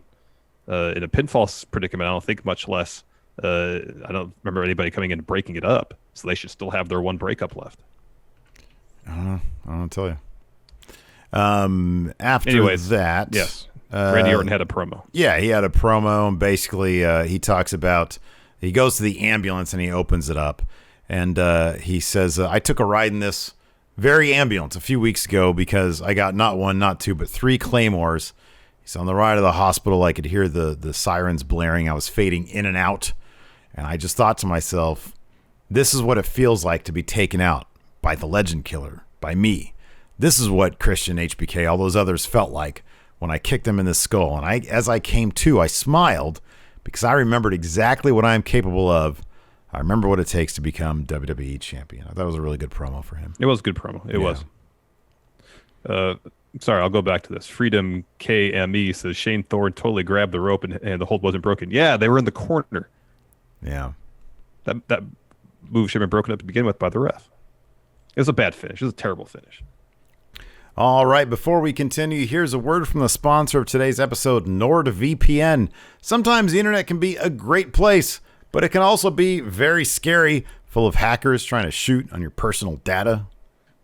in a pinfall predicament. I don't think, much less. I don't remember anybody coming in and breaking it up. So they should still have their one breakup left.
I don't know. I don't tell you. After that,
yes, Randy Orton had a promo.
Yeah, he had a promo, and basically he talks about, he goes to the ambulance and he opens it up, and he says, I took a ride in this very ambulance a few weeks ago because I got not one, not two, but 3 claymores. He's on the ride to the hospital. I could hear the sirens blaring. I was fading in and out, and I just thought to myself, this is what it feels like to be taken out by the Legend Killer, by me. This is what Christian, HBK, all those others felt like when I kicked them in the skull. And as I came to, I smiled because I remembered exactly what I am capable of. I remember what it takes to become WWE champion. I thought it was a really good promo for him.
It was a good promo. It was. Sorry, I'll go back to this. Freedom KME says Shane Thorne totally grabbed the rope and the hold wasn't broken. Yeah, they were in the corner.
Yeah.
That move should have been broken up to begin with by the ref. It was a bad finish. It was a terrible finish.
All right, before we continue, here's a word from the sponsor of today's episode, NordVPN. Sometimes the internet can be a great place, but it can also be very scary, full of hackers trying to shoot on your personal data.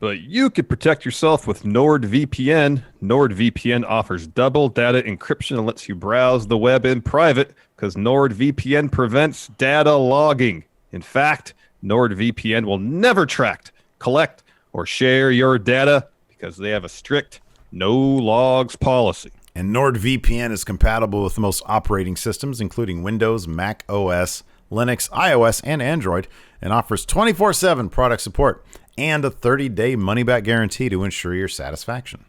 But you could protect yourself with NordVPN. NordVPN offers double data encryption and lets you browse the web in private because NordVPN prevents data logging. In fact, NordVPN will never track, collect, or share your data because they have a strict no logs policy.
And NordVPN is compatible with most operating systems, including Windows, Mac OS, Linux, iOS, and Android, and offers 24/7 product support and a 30-day money-back guarantee to ensure your satisfaction.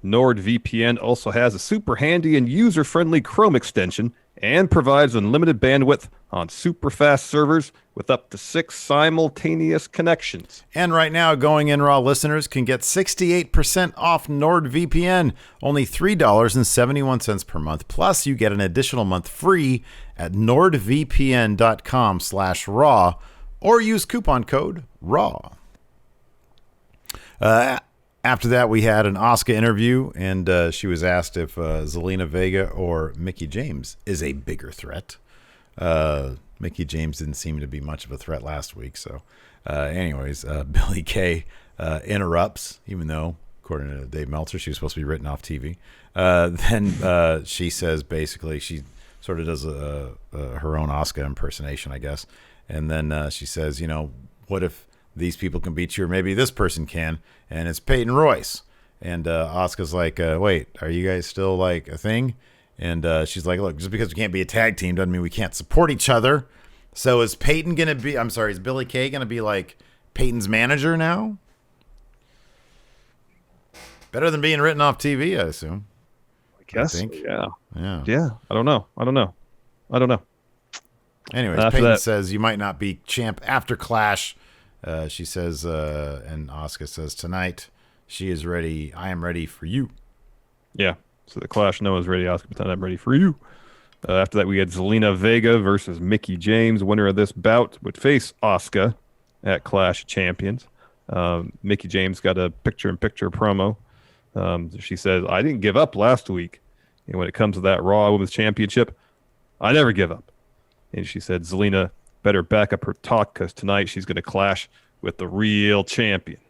NordVPN also has a super handy and user-friendly Chrome extension and provides unlimited bandwidth on super fast servers with up to 6 simultaneous connections.
And right now, Going In Raw listeners can get 68% off NordVPN, only $3.71 per month. Plus, you get an additional month free at nordvpn.com/raw or use coupon code RAW. After that, we had an Asuka interview, and she was asked if Zelina Vega or Mickie James is a bigger threat. Mickie James didn't seem to be much of a threat last week. So anyways, Billie Kay interrupts, even though, according to Dave Meltzer, she was supposed to be written off TV. Then she says, basically, she sort of does her own Asuka impersonation, I guess. And then she says, what if these people can beat you, or maybe this person can, and it's Peyton Royce. And Asuka's like, wait, are you guys still like a thing? And she's like, look, just because we can't be a tag team doesn't mean we can't support each other. So is Billie Kay going to be like Peyton's manager now? Better than being written off TV, I assume.
I guess.
I think.
Yeah.
Yeah.
I don't know.
Anyways, Peyton says you might not be champ after Clash. She says, and Asuka says, tonight she is ready. I am ready for you.
Yeah. So the Clash, Noah's ready. Asuka, but I'm ready for you. After that, we had Zelina Vega versus Mickie James. Winner of this bout would face Asuka at Clash of Champions. Mickie James got a picture-in-picture promo. She says, I didn't give up last week. And when it comes to that Raw Women's Championship, I never give up. And she said, Zelina better back up her talk because tonight she's going to clash with the real champion.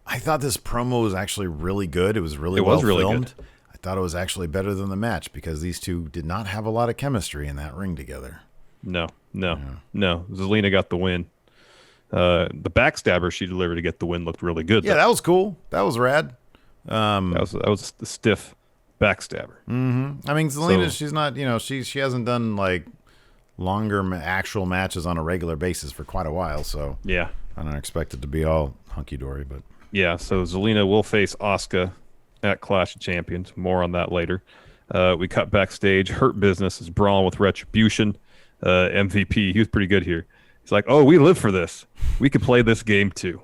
I thought this promo was actually really good. It was really well filmed. Good. I thought it was actually better than the match because these two did not have a lot of chemistry in that ring together.
No. Zelina got the win. The backstabber she delivered to get the win looked really good.
Yeah, that was cool. That was rad.
That was a stiff backstabber.
Mm-hmm. I mean, Zelina, she's not, she hasn't done like longer actual matches on a regular basis for quite a while. So
yeah,
I don't expect it to be all hunky dory, but
yeah. So Zelina will face Asuka at Clash of Champions. More on that later. We cut backstage. Hurt Business is Braun with Retribution. MVP, he was pretty good here. He's like, oh, we live for this. We could play this game too.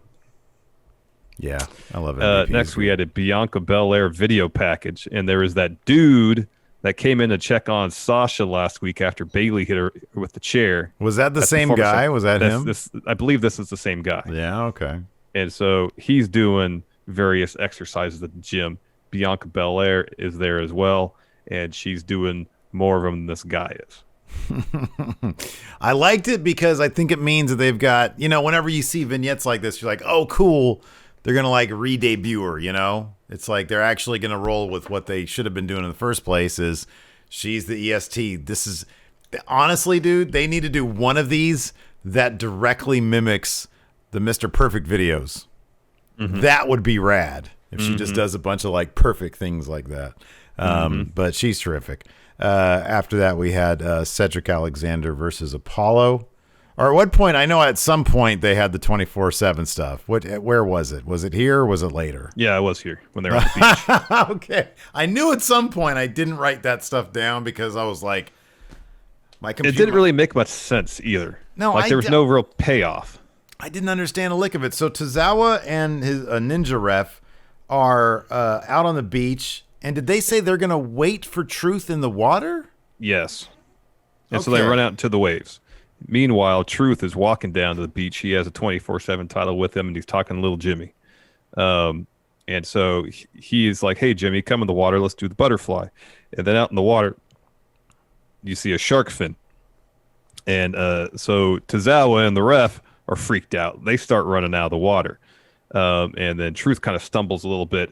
Yeah, I love it.
Next, we had a Bianca Belair video package, and there was that dude that came in to check on Sasha last week after Bayley hit her with the chair.
Was that the same guy? Was that him?
I believe this is the same guy.
Yeah, okay.
And so he's doing various exercises at the gym. Bianca Belair is there as well, and she's doing more of them than this guy is.
I liked it because I think it means that they've got, whenever you see vignettes like this, you're like, oh, cool. They're going to like re-debut her, It's like they're actually going to roll with what they should have been doing in the first place is she's the EST. This is, honestly, dude, they need to do one of these that directly mimics the Mr. Perfect videos. Mm-hmm. That would be rad if she just does a bunch of like perfect things like that. But she's terrific. After that, we had Cedric Alexander versus Apollo. Or at what point? I know at some point they had the 24/7 stuff. Where was it? Was it here or was it later?
Yeah, it was here when they were on the
beach. Okay. I knew at some point I didn't write that stuff down because I was like, my computer.
It didn't really make much sense either.
No,
there was no real payoff.
I didn't understand a lick of it. So Tozawa and his ninja ref are out on the beach. And did they say they're going to wait for Truth in the water?
Yes. And so they run out into the waves. Meanwhile, Truth is walking down to the beach. He has a 24/7 title with him, and he's talking to little Jimmy. And so he is like, hey, Jimmy, come in the water. Let's do the butterfly. And then out in the water, you see a shark fin. And so Tozawa and the ref are freaked out. They start running out of the water. And then Truth kind of stumbles a little bit.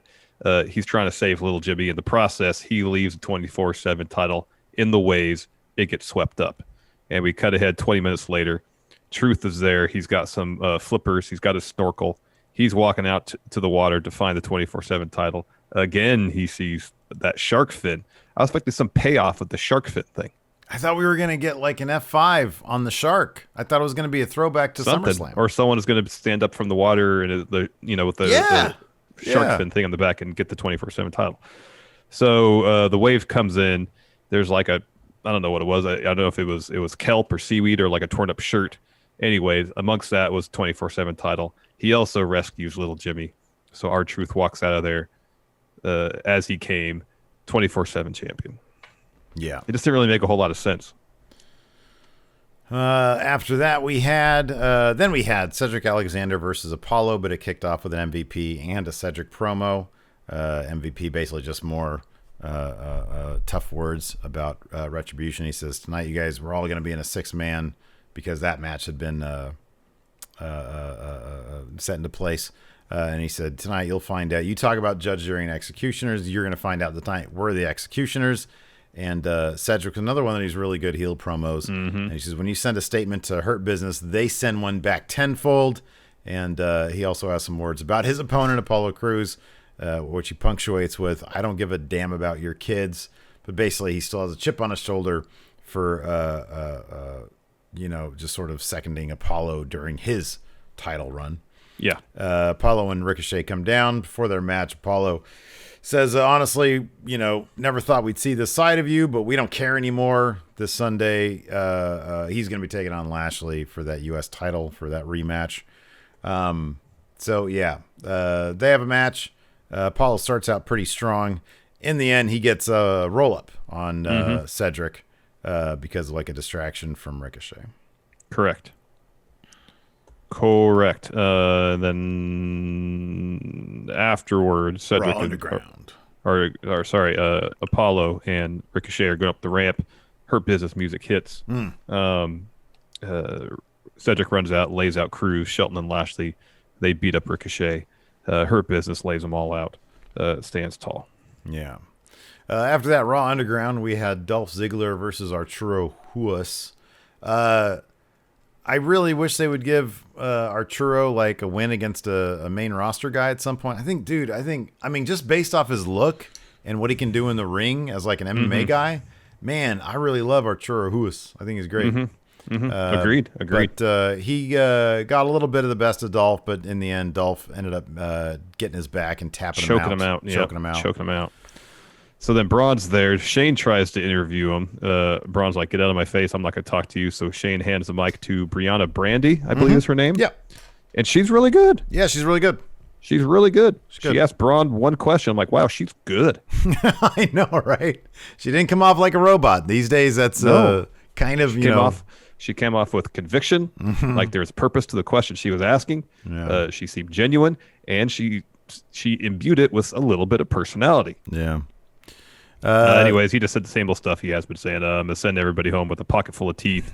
He's trying to save little Jimmy. In the process, he leaves the 24/7 title in the waves. It gets swept up. And we cut ahead 20 minutes later. Truth is there. He's got some flippers. He's got a snorkel. He's walking out to the water to find the 24/7 title. Again, he sees that shark fin. I was expecting some payoff with the shark fin thing.
I thought we were going to get like an F5 on the shark. I thought it was going to be a throwback to SummerSlam.
Or someone is going to stand up from the water and with the shark fin thing on the back and get the 24/7 title. So the wave comes in. There's like I don't know what it was. I don't know if it was kelp or seaweed or like a torn up shirt. Anyways, amongst that was 24/7 title. He also rescues little Jimmy. So R-Truth walks out of there as he came 24/7 champion.
Yeah.
It just didn't really make a whole lot of sense.
After that, we had Cedric Alexander versus Apollo, but it kicked off with an MVP and a Cedric promo. MVP basically just more tough words about Retribution. He says, tonight, you guys, we're all going to be in a 6-man because that match had been set into place. And he said, tonight, you'll find out. You talk about judge, jury, and executioners. You're going to find out tonight we're the executioners. And Cedric, another one of these really good heel promos. Mm-hmm. And he says, when you send a statement to Hurt Business, they send one back tenfold. And he also has some words about his opponent, Apollo Crews, which he punctuates with, I don't give a damn about your kids. But basically, he still has a chip on his shoulder for, just sort of seconding Apollo during his title run.
Yeah.
Apollo and Ricochet come down before their match. Apollo says, honestly, never thought we'd see this side of you, but we don't care anymore. This Sunday, he's going to be taking on Lashley for that U.S. title for that rematch. They have a match. Apollo starts out pretty strong. In the end, he gets a roll-up on Cedric because of like a distraction from Ricochet.
Correct. Then afterwards, Cedric Apollo and Ricochet are going up the ramp. Hurt Business music hits. Cedric runs out, lays out Crews, Shelton, and Lashley. They beat up Ricochet. Hurt Business lays them all out. Stands tall.
Yeah. After that Raw Underground, we had Dolph Ziggler versus Arturo Ruas. I really wish they would give Arturo like a win against a main roster guy at some point. I mean, just based off his look and what he can do in the ring as like an MMA guy, man, I really love Arturo Ruas. I think he's great.
Agreed.
But he got a little bit of the best of Dolph, but in the end, Dolph ended up getting his back and choking him out.
So then Braun's there. Shane tries to interview him. Braun's like, "Get out of my face. I'm not going to talk to you." So Shane hands the mic to Brianna Brandy, I believe is her name.
Yeah.
And she's really good.
Yeah, she's really good.
She's really good. She asked Braun one question. I'm like, wow, she's good.
I know, right? She didn't come off like a robot. These days, that's kind of,
She came off with conviction, like there's purpose to the question she was asking.
Yeah.
She seemed genuine, and she imbued it with a little bit of personality.
Yeah.
Anyways, he just said the same old stuff he has been saying. I'm going to send everybody home with a pocket full of teeth.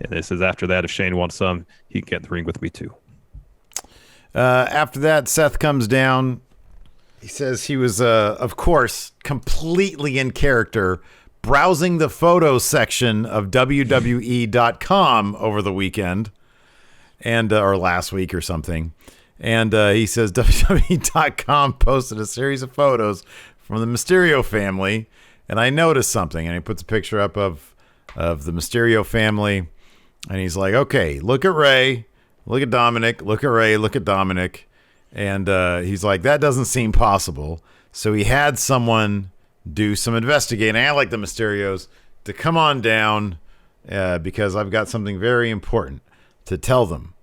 And it says after that, if Shane wants some, he can get in the ring with me too.
After that, Seth comes down. He says he was, of course, completely in character, browsing the photo section of WWE.com over the weekend or last week or something. And he says WWE.com posted a series of photos from the Mysterio family, and I noticed something. And he puts a picture up of the Mysterio family, and he's like, okay, look at Ray, look at Dominic, look at Ray, look at Dominic. And he's like, that doesn't seem possible. So he had someone do some investigating. I like the Mysterios to come on down because I've got something very important to tell them.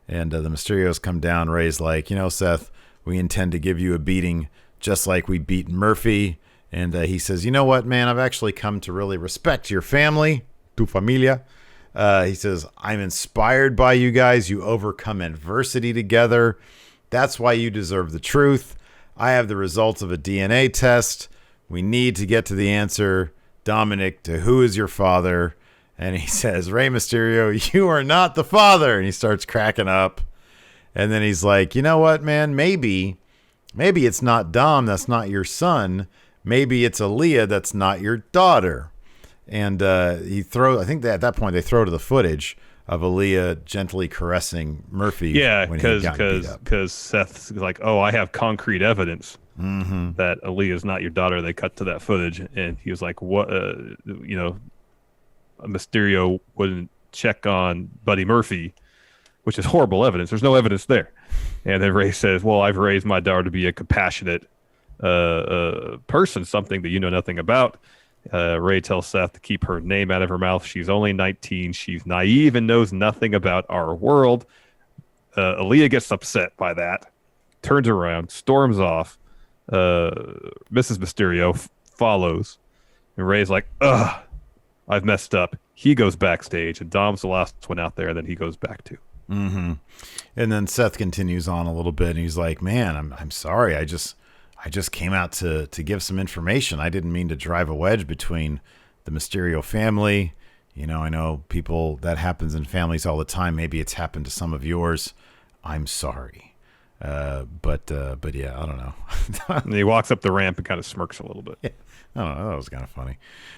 And the Mysterios come down. Ray's like, Seth, we intend to give you a beating just like we beat Murphy. And he says, you know what, man, I've actually come to really respect your family, tu familia. He says, I'm inspired by you guys. You overcome adversity together. That's why you deserve the truth. I have the results of a DNA test. We need to get to the answer, Dominic, to who is your father. And he says, Rey Mysterio, you are not the father. And he starts cracking up. And then he's like, you know what, man, maybe it's not Dom, that's not your son. Maybe it's Aliyah, that's not your daughter. And I think that at that point they throw to the footage of Aliyah gently caressing Murphy.
Yeah,
when he got beat up.
Because Seth's like, oh, I have concrete evidence that Aliyah is not your daughter. They cut to that footage, and he was like, what? Mysterio wouldn't check on Buddy Murphy, which is horrible evidence. There's no evidence there. And then Ray says, well, I've raised my daughter to be a compassionate person, something that you know nothing about. Ray tells Seth to keep her name out of her mouth. She's only 19. She's naive and knows nothing about our world. Aliyah gets upset by that, turns around, storms off. Mrs. Mysterio follows. And Ray's like, ugh, I've messed up. He goes backstage, and Dom's the last one out there, and then he goes back too.
Mm-hmm. And then Seth continues on a little bit, and he's like, man, I'm sorry. I just came out to give some information. I didn't mean to drive a wedge between the Mysterio family. I know people, that happens in families all the time. Maybe it's happened to some of yours. I'm sorry. But yeah, I don't know.
And he walks up the ramp and kind of smirks a little bit.
Yeah, I don't know. That was kind of funny.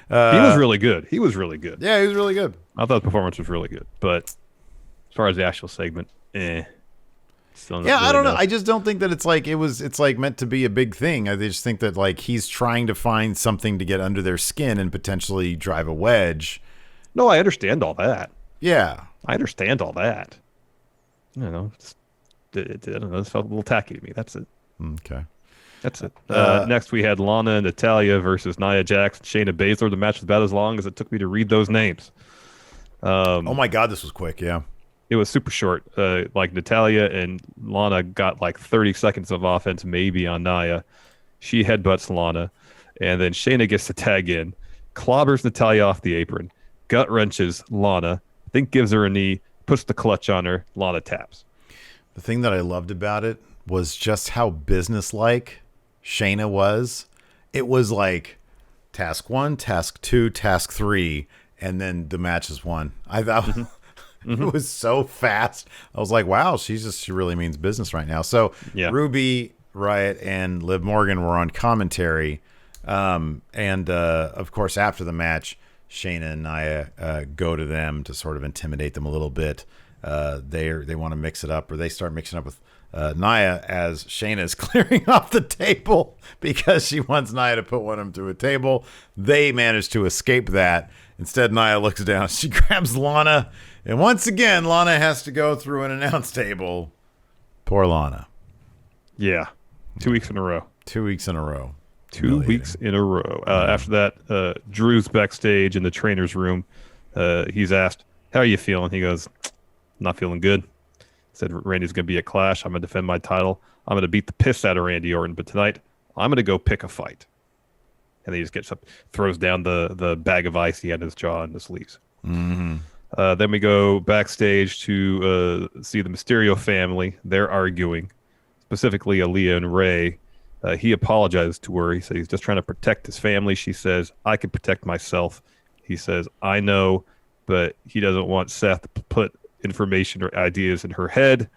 He was really good. Yeah, he was really good.
I
thought the performance was really good. But as far as the actual segment, still not
yeah,
really
I don't know.
enough.
I just don't think that it's like meant to be a big thing. I just think that like he's trying to find something to get under their skin and potentially drive a wedge.
No, I understand all that.
Yeah.
I understand all that. I don't know. It felt a little tacky to me. That's it.
Okay.
That's it. Next, we had Lana and Natalya versus Nia Jax and Shayna Baszler. The match was about as long as it took me to read those names.
Oh my God, this was quick. Yeah.
It was super short. Like Natalya and Lana got like 30 seconds of offense maybe on Nia. She headbutts Lana, and then Shayna gets to tag in, clobbers Natalya off the apron, gut wrenches Lana, I think gives her a knee, puts the clutch on her. Lana taps.
The thing that I loved about it was just how businesslike Shayna was. It was like task 1, task 2, task 3, and then the match is won. I thought It was so fast. I was like, wow, she really means business right now. So Ruby Riott and Liv Morgan were on commentary. And of course, after the match, Shayna and Nia go to them to sort of intimidate them a little bit. They want to mix it up, or they start mixing up with Nia as Shayna is clearing off the table because she wants Nia to put one of them to a table. They manage to escape that. Instead, Nia looks down. She grabs Lana. And once again, Lana has to go through an announce table. Poor Lana.
Yeah. 2 weeks in a row.
2 weeks in a row.
2 weeks in a row. After that, Drew's backstage in the trainer's room. He's asked, how are you feeling? He goes, not feeling good. Said Randy's going to be at Clash. I'm going to defend my title. I'm going to beat the piss out of Randy Orton. But tonight, I'm going to go pick a fight. And then he just gets up, throws down the bag of ice he had in his jaw and just leaves.
Mm-hmm.
Then we go backstage to see the Mysterio family. They're arguing, specifically Aliyah and Ray. He apologizes to her. He said he's just trying to protect his family. She says, I can protect myself. He says, I know, but he doesn't want Seth to put information or ideas in her head.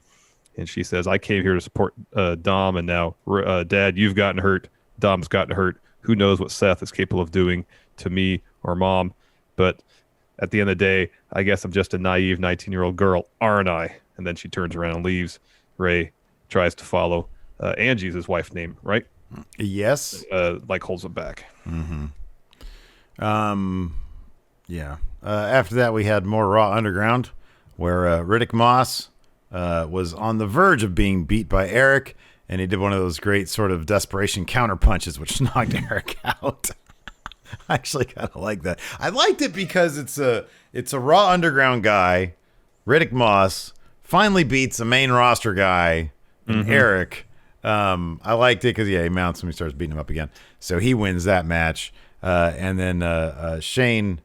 And she says, I came here to support Dom, and now, Dad, you've gotten hurt. Dom's gotten hurt. Who knows what Seth is capable of doing to me or Mom? But at the end of the day, I guess I'm just a naive 19-year-old girl, aren't I? And then she turns around and leaves. Ray tries to follow. Angie's his wife's name, right?
Yes.
Like holds him back.
Mm-hmm. Yeah. After that, we had more Raw Underground, where Riddick Moss was on the verge of being beat by Eric, and he did one of those great sort of desperation counter punches, which knocked Eric out. I actually kind of like that. I liked it because it's a Raw Underground guy, Riddick Moss, finally beats a main roster guy, Eric. I liked it because he mounts him, he starts beating him up again. So he wins that match. And then Shane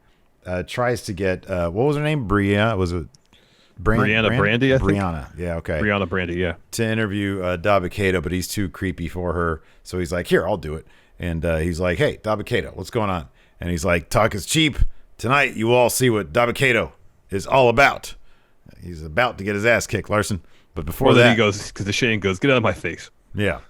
tries to get what was her name? Brianna? Was it
Brianna Brandy? I think.
Brianna. Yeah. Okay.
Brianna Brandy. Yeah.
To interview Dabba Kato, but he's too creepy for her. So he's like, "Here, I'll do it." And he's like, "Hey, Dabba Kato, what's going on?" And he's like, "Talk is cheap. Tonight, you all see what Dabba Kato is all about." He's about to get his ass kicked, Larson. But before that,
then he goes, because the Shane goes, "Get out of my face."
Yeah.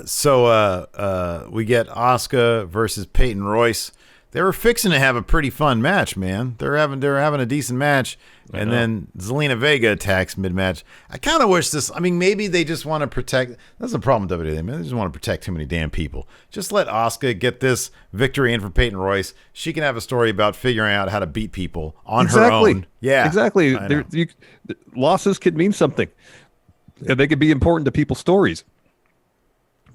So we get Asuka versus Peyton Royce. They were fixing to have a pretty fun match, man. They're having a decent match, and then Zelina Vega attacks mid-match. I kind of wish this. I mean, maybe they just want to protect. That's the problem with WWE. Man, they just want to protect too many damn people. Just let Asuka get this victory in for Peyton Royce. She can have a story about figuring out how to beat people on her own. Yeah,
exactly. Losses could mean something. They could be important to people's stories.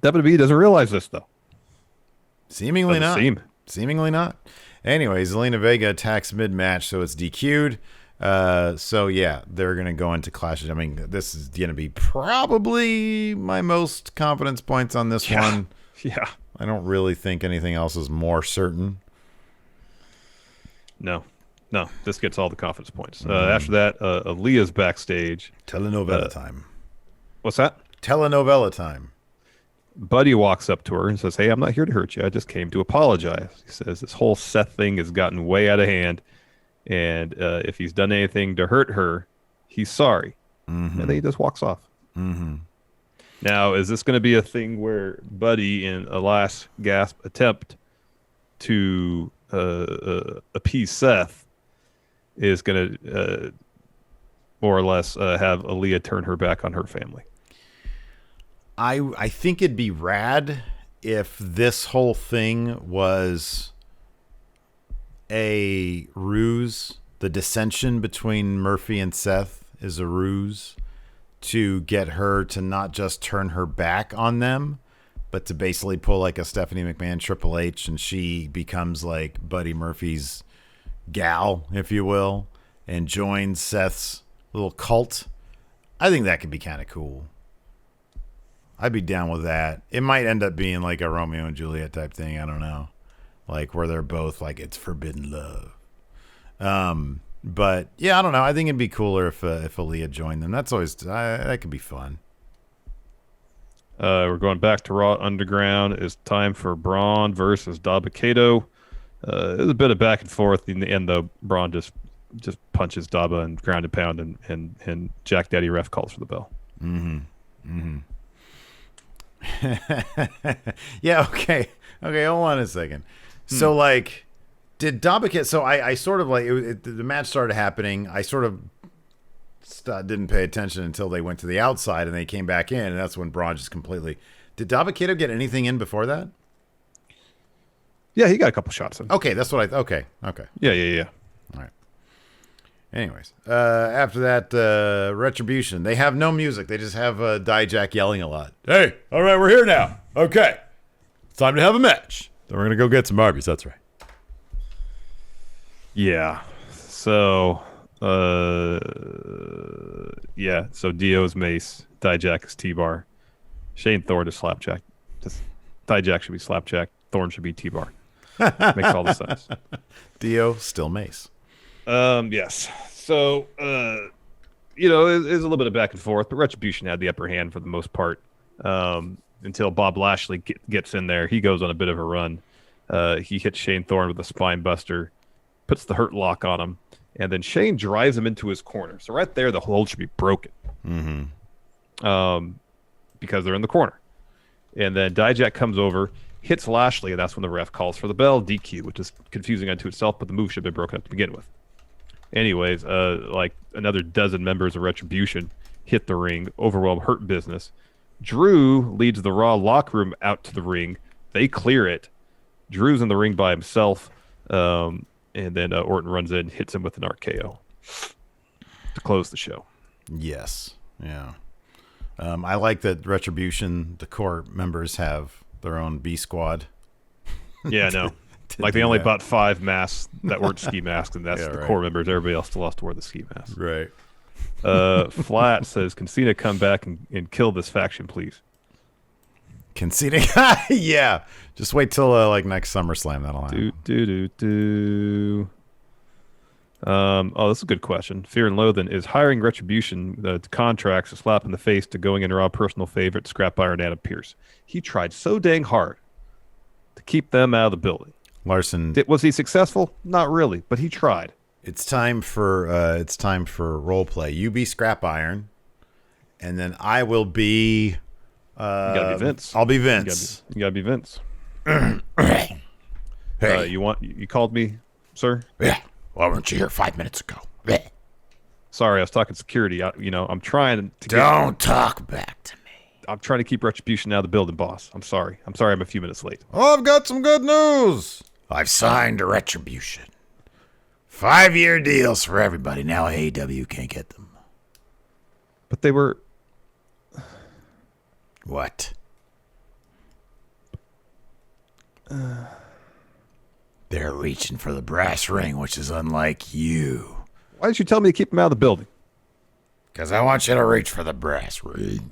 WWE doesn't realize this, though.
Seemingly not. Anyway, Zelina Vega attacks mid-match, so it's DQ'd. So, yeah, they're going to go into Clash. I mean, this is going to be probably my most confidence points on this one.
Yeah.
I don't really think anything else is more certain.
No, this gets all the confidence points. After that, Aliyah's backstage.
Telenovela time.
What's that?
Telenovela time.
Buddy walks up to her and says, "Hey, I'm not here to hurt you. I just came to apologize." He says this whole Seth thing has gotten way out of hand, and if he's done anything to hurt her, he's sorry. And then he just walks off. Now, is this going to be a thing where Buddy, in a last gasp attempt to appease Seth, is going to more or less have Aliyah turn her back on her family?
I think it'd be rad if this whole thing was a ruse. The dissension between Murphy and Seth is a ruse to get her to not just turn her back on them, but to basically pull like a Stephanie McMahon Triple H, and she becomes like Buddy Murphy's gal, if you will, and joins Seth's little cult. I think that could be kind of cool. I'd be down with that. It might end up being like a Romeo and Juliet type thing. I don't know. Like where they're both like, it's forbidden love. But yeah, I don't know. I think it'd be cooler if Aliyah joined them. That's always, that could be fun.
We're going back to Raw Underground. It's time for Braun versus Dabba Kato. It was a bit of back and forth. In the end, though, Braun just just punches Dabba and ground and pound, and Jack Daddy ref calls for the bell.
Yeah. Okay. Hold on a second. So like, did Dabba get? So I sort of like the match started happening. I sort of didn't pay attention until they went to the outside and they came back in, and that's when Braun just completely. Did Dabba Kato get anything in before that?
Yeah, he got a couple shots in.
Okay, that's what I. Okay.
Yeah.
All right. Anyways, after that, Retribution. They have no music. They just have Dijak yelling a lot. Hey, all right, we're here now. Okay, it's time to have a match. Then we're gonna go get some Arby's. That's right.
Yeah. So, So Dio's Mace, Dijak is T-Bar, Shane Thorne is Slapjack. Dijak should be Slapjack. Thorne should be T-Bar. Makes all the sense.
Dio still Mace.
Yes. So, it was a little bit of back and forth, but Retribution had the upper hand for the most part until Bob Lashley gets in there. He goes on a bit of a run. He hits Shane Thorne with a spine buster, puts the hurt lock on him, and then Shane drives him into his corner. So right there, the hold should be broken. Because they're in the corner. And then Dijak comes over, hits Lashley, and that's when the ref calls for the bell, DQ, which is confusing unto itself, but the move should have been broken up to begin with. Anyways, like another dozen members of Retribution hit the ring, overwhelm Hurt Business. Drew leads the Raw locker room out to the ring. They clear it. Drew's in the ring by himself, and then Orton runs in, hits him with an RKO to close the show.
Yes. Yeah. I like that Retribution, the core members, have their own B squad.
Yeah, no. Like they only bought 5 masks that weren't ski masks, and that's the core members. Everybody else still has to wear the ski mask.
Right.
Flat says, "Can Cena come back and kill this faction, please?"
Conceding? Yeah. Just wait till like next SummerSlam. That'll happen.
This is a good question. Fear and Loathing is hiring Retribution contracts a slap in the face to going in Raw personal favorite Scrap Iron Adam Pearce. He tried so dang hard to keep them out of the building.
Larson,
was he successful? Not really, but he tried.
It's time for role play. You be Scrap Iron, and then I will be.
You gotta be Vince.
I'll be Vince.
You gotta be Vince.
Hey,
you called me, sir?
Yeah. Why weren't you here 5 minutes ago?
Sorry, I was talking security. I'm trying to.
Don't talk back to me.
I'm trying to keep Retribution out of the building, boss. I'm sorry. I'm a few minutes late.
Oh, I've got some good news. I've signed a Retribution. 5-year deals for everybody. Now AEW can't get them.
But they were.
What? They're reaching for the brass ring, which is unlike you.
Why did you tell me to keep them out of the building?
Because I want you to reach for the brass ring.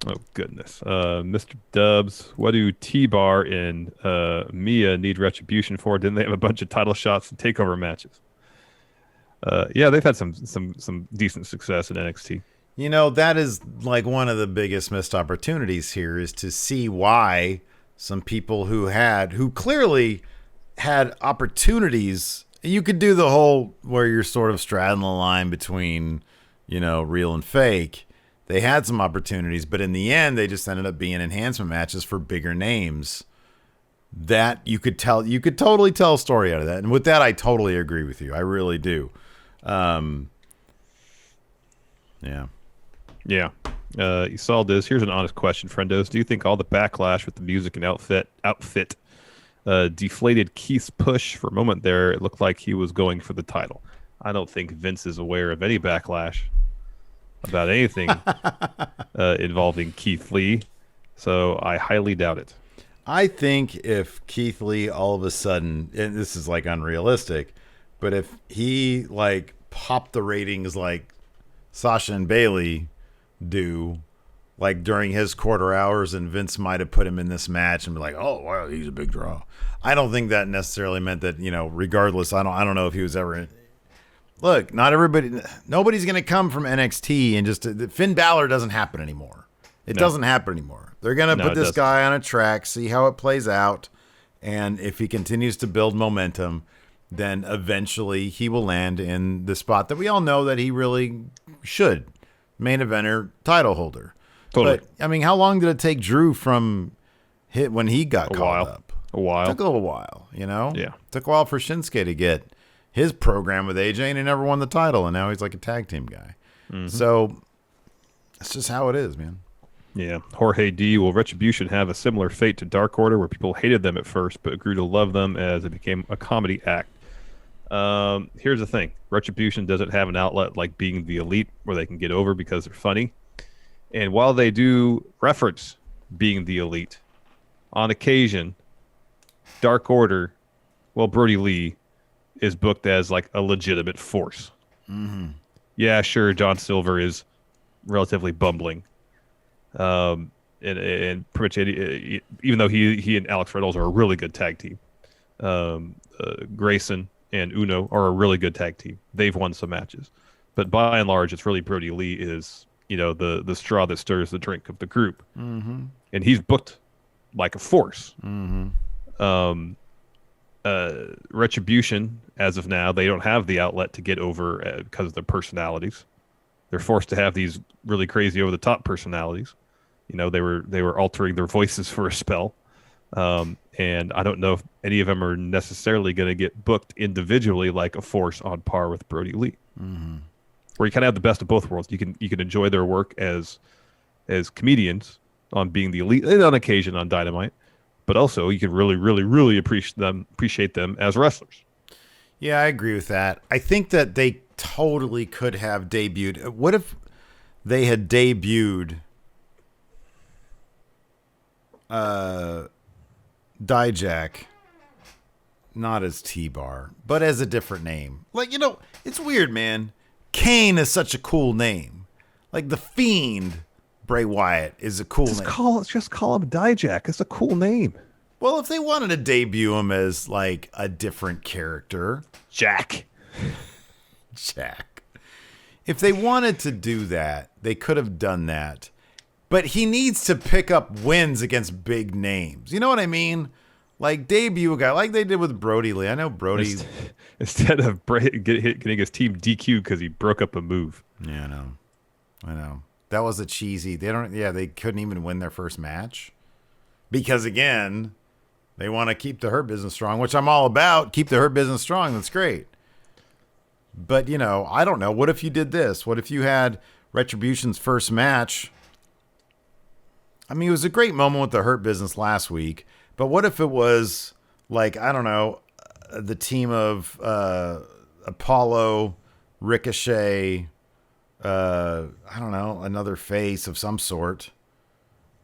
Oh, goodness. Mr. Dubs, what do T-Bar and Mia need Retribution for? Didn't they have a bunch of title shots and takeover matches? Yeah, they've had some decent success in NXT.
You know, that is like one of the biggest missed opportunities here is to see why some people who clearly had opportunities. You could do the whole where you're sort of straddling the line between, real and fake. They had some opportunities, but in the end, they just ended up being enhancement matches for bigger names. That you could totally tell a story out of that. And with that, I totally agree with you. I really do. Yeah.
Yeah. You saw this. Here's an honest question, friendos. Do you think all the backlash with the music and outfit deflated Keith's push for a moment there? It looked like he was going for the title. I don't think Vince is aware of any backlash about anything involving Keith Lee, so I highly doubt it.
I think if Keith Lee all of a sudden, and this is like unrealistic, but if he like popped the ratings like Sasha and Bayley do, like during his quarter hours, and Vince might have put him in this match and be like, oh wow, he's a big draw. I don't think that necessarily meant that, regardless, I don't know if he was ever in. Look, nobody's going to come from NXT and just Finn Balor doesn't happen anymore. It doesn't happen anymore. They're going to put this guy on a track, see how it plays out. And if he continues to build momentum, then eventually he will land in the spot that we all know that he really should. Main eventer, title holder.
Totally.
But, I mean, how long did it take Drew from hit when he got called up?
A while.
Took a little while, you know?
Yeah.
Took a while for Shinsuke to get his program with AJ, and he never won the title, and now he's like a tag team guy. So that's just how it is, man.
Yeah. Jorge D. Will Retribution have a similar fate to Dark Order, where people hated them at first but grew to love them as it became a comedy act? Here's the thing. Retribution doesn't have an outlet like Being the Elite where they can get over because they're funny. And while they do reference Being the Elite, on occasion, Dark Order, well, Brody Lee is booked as like a legitimate force. Yeah, sure, John Silver is relatively bumbling. And pretty much even though he and Alex Reynolds are a really good tag team. Grayson and Uno are a really good tag team. They've won some matches. But by and large, it's really Brody Lee is, the straw that stirs the drink of the group. And he's booked like a force. Retribution, as of now, they don't have the outlet to get over because of their personalities. They're forced to have these really crazy over-the-top personalities. They were altering their voices for a spell. And I don't know if any of them are necessarily going to get booked individually like a force on par with Brody Lee. Where you kind of have the best of both worlds. You can enjoy their work as comedians on Being the Elite and on occasion on Dynamite, but also you can really, really, really appreciate them as wrestlers.
Yeah, I agree with that. I think that they totally could have debuted. What if they had debuted Dijak, not as T-Bar, but as a different name? Like, it's weird, man. Kane is such a cool name. Like the Fiend, Bray Wyatt, is a cool name.
Just call him Dijak. It's a cool name.
Well, if they wanted to debut him as like a different character,
Jack.
If they wanted to do that, they could have done that. But he needs to pick up wins against big names. You know what I mean? Like debut a guy like they did with Brody Lee. I know Brody.
Instead of getting his team DQ'd because he broke up a move.
Yeah, I know. That was a cheesy. They couldn't even win their first match because again, they want to keep the Hurt Business strong, which I'm all about. Keep the Hurt Business strong. That's great. But I don't know. What if you did this? What if you had Retribution's first match? I mean, it was a great moment with the Hurt Business last week, but what if it was like, I don't know, the team of Apollo, Ricochet, I don't know, another face of some sort,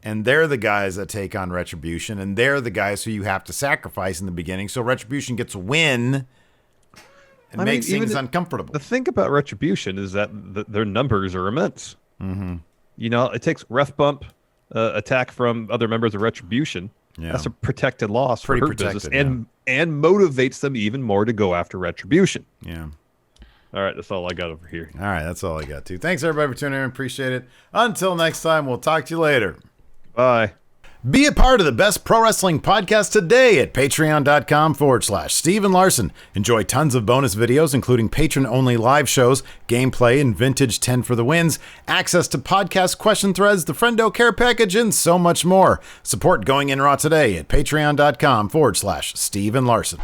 and they're the guys that take on Retribution, and they're the guys who you have to sacrifice in the beginning, so Retribution gets a win and makes things uncomfortable.
The thing about Retribution is that their numbers are immense. It takes ref bump, attack from other members of Retribution. Yeah. That's a protected loss for Hurt Business, and motivates them even more to go after Retribution.
Yeah.
All right, that's all I got over here.
All right, that's all I got too. Thanks everybody for tuning in. Appreciate it. Until next time, we'll talk to you later.
Bye.
Be a part of the best pro wrestling podcast today at patreon.com/Steve and Larson. Enjoy tons of bonus videos, including patron-only live shows, gameplay, and vintage 10 for the wins, access to podcast question threads, the Friendo Care Package, and so much more. Support Going In Raw today at patreon.com/Steve and Larson.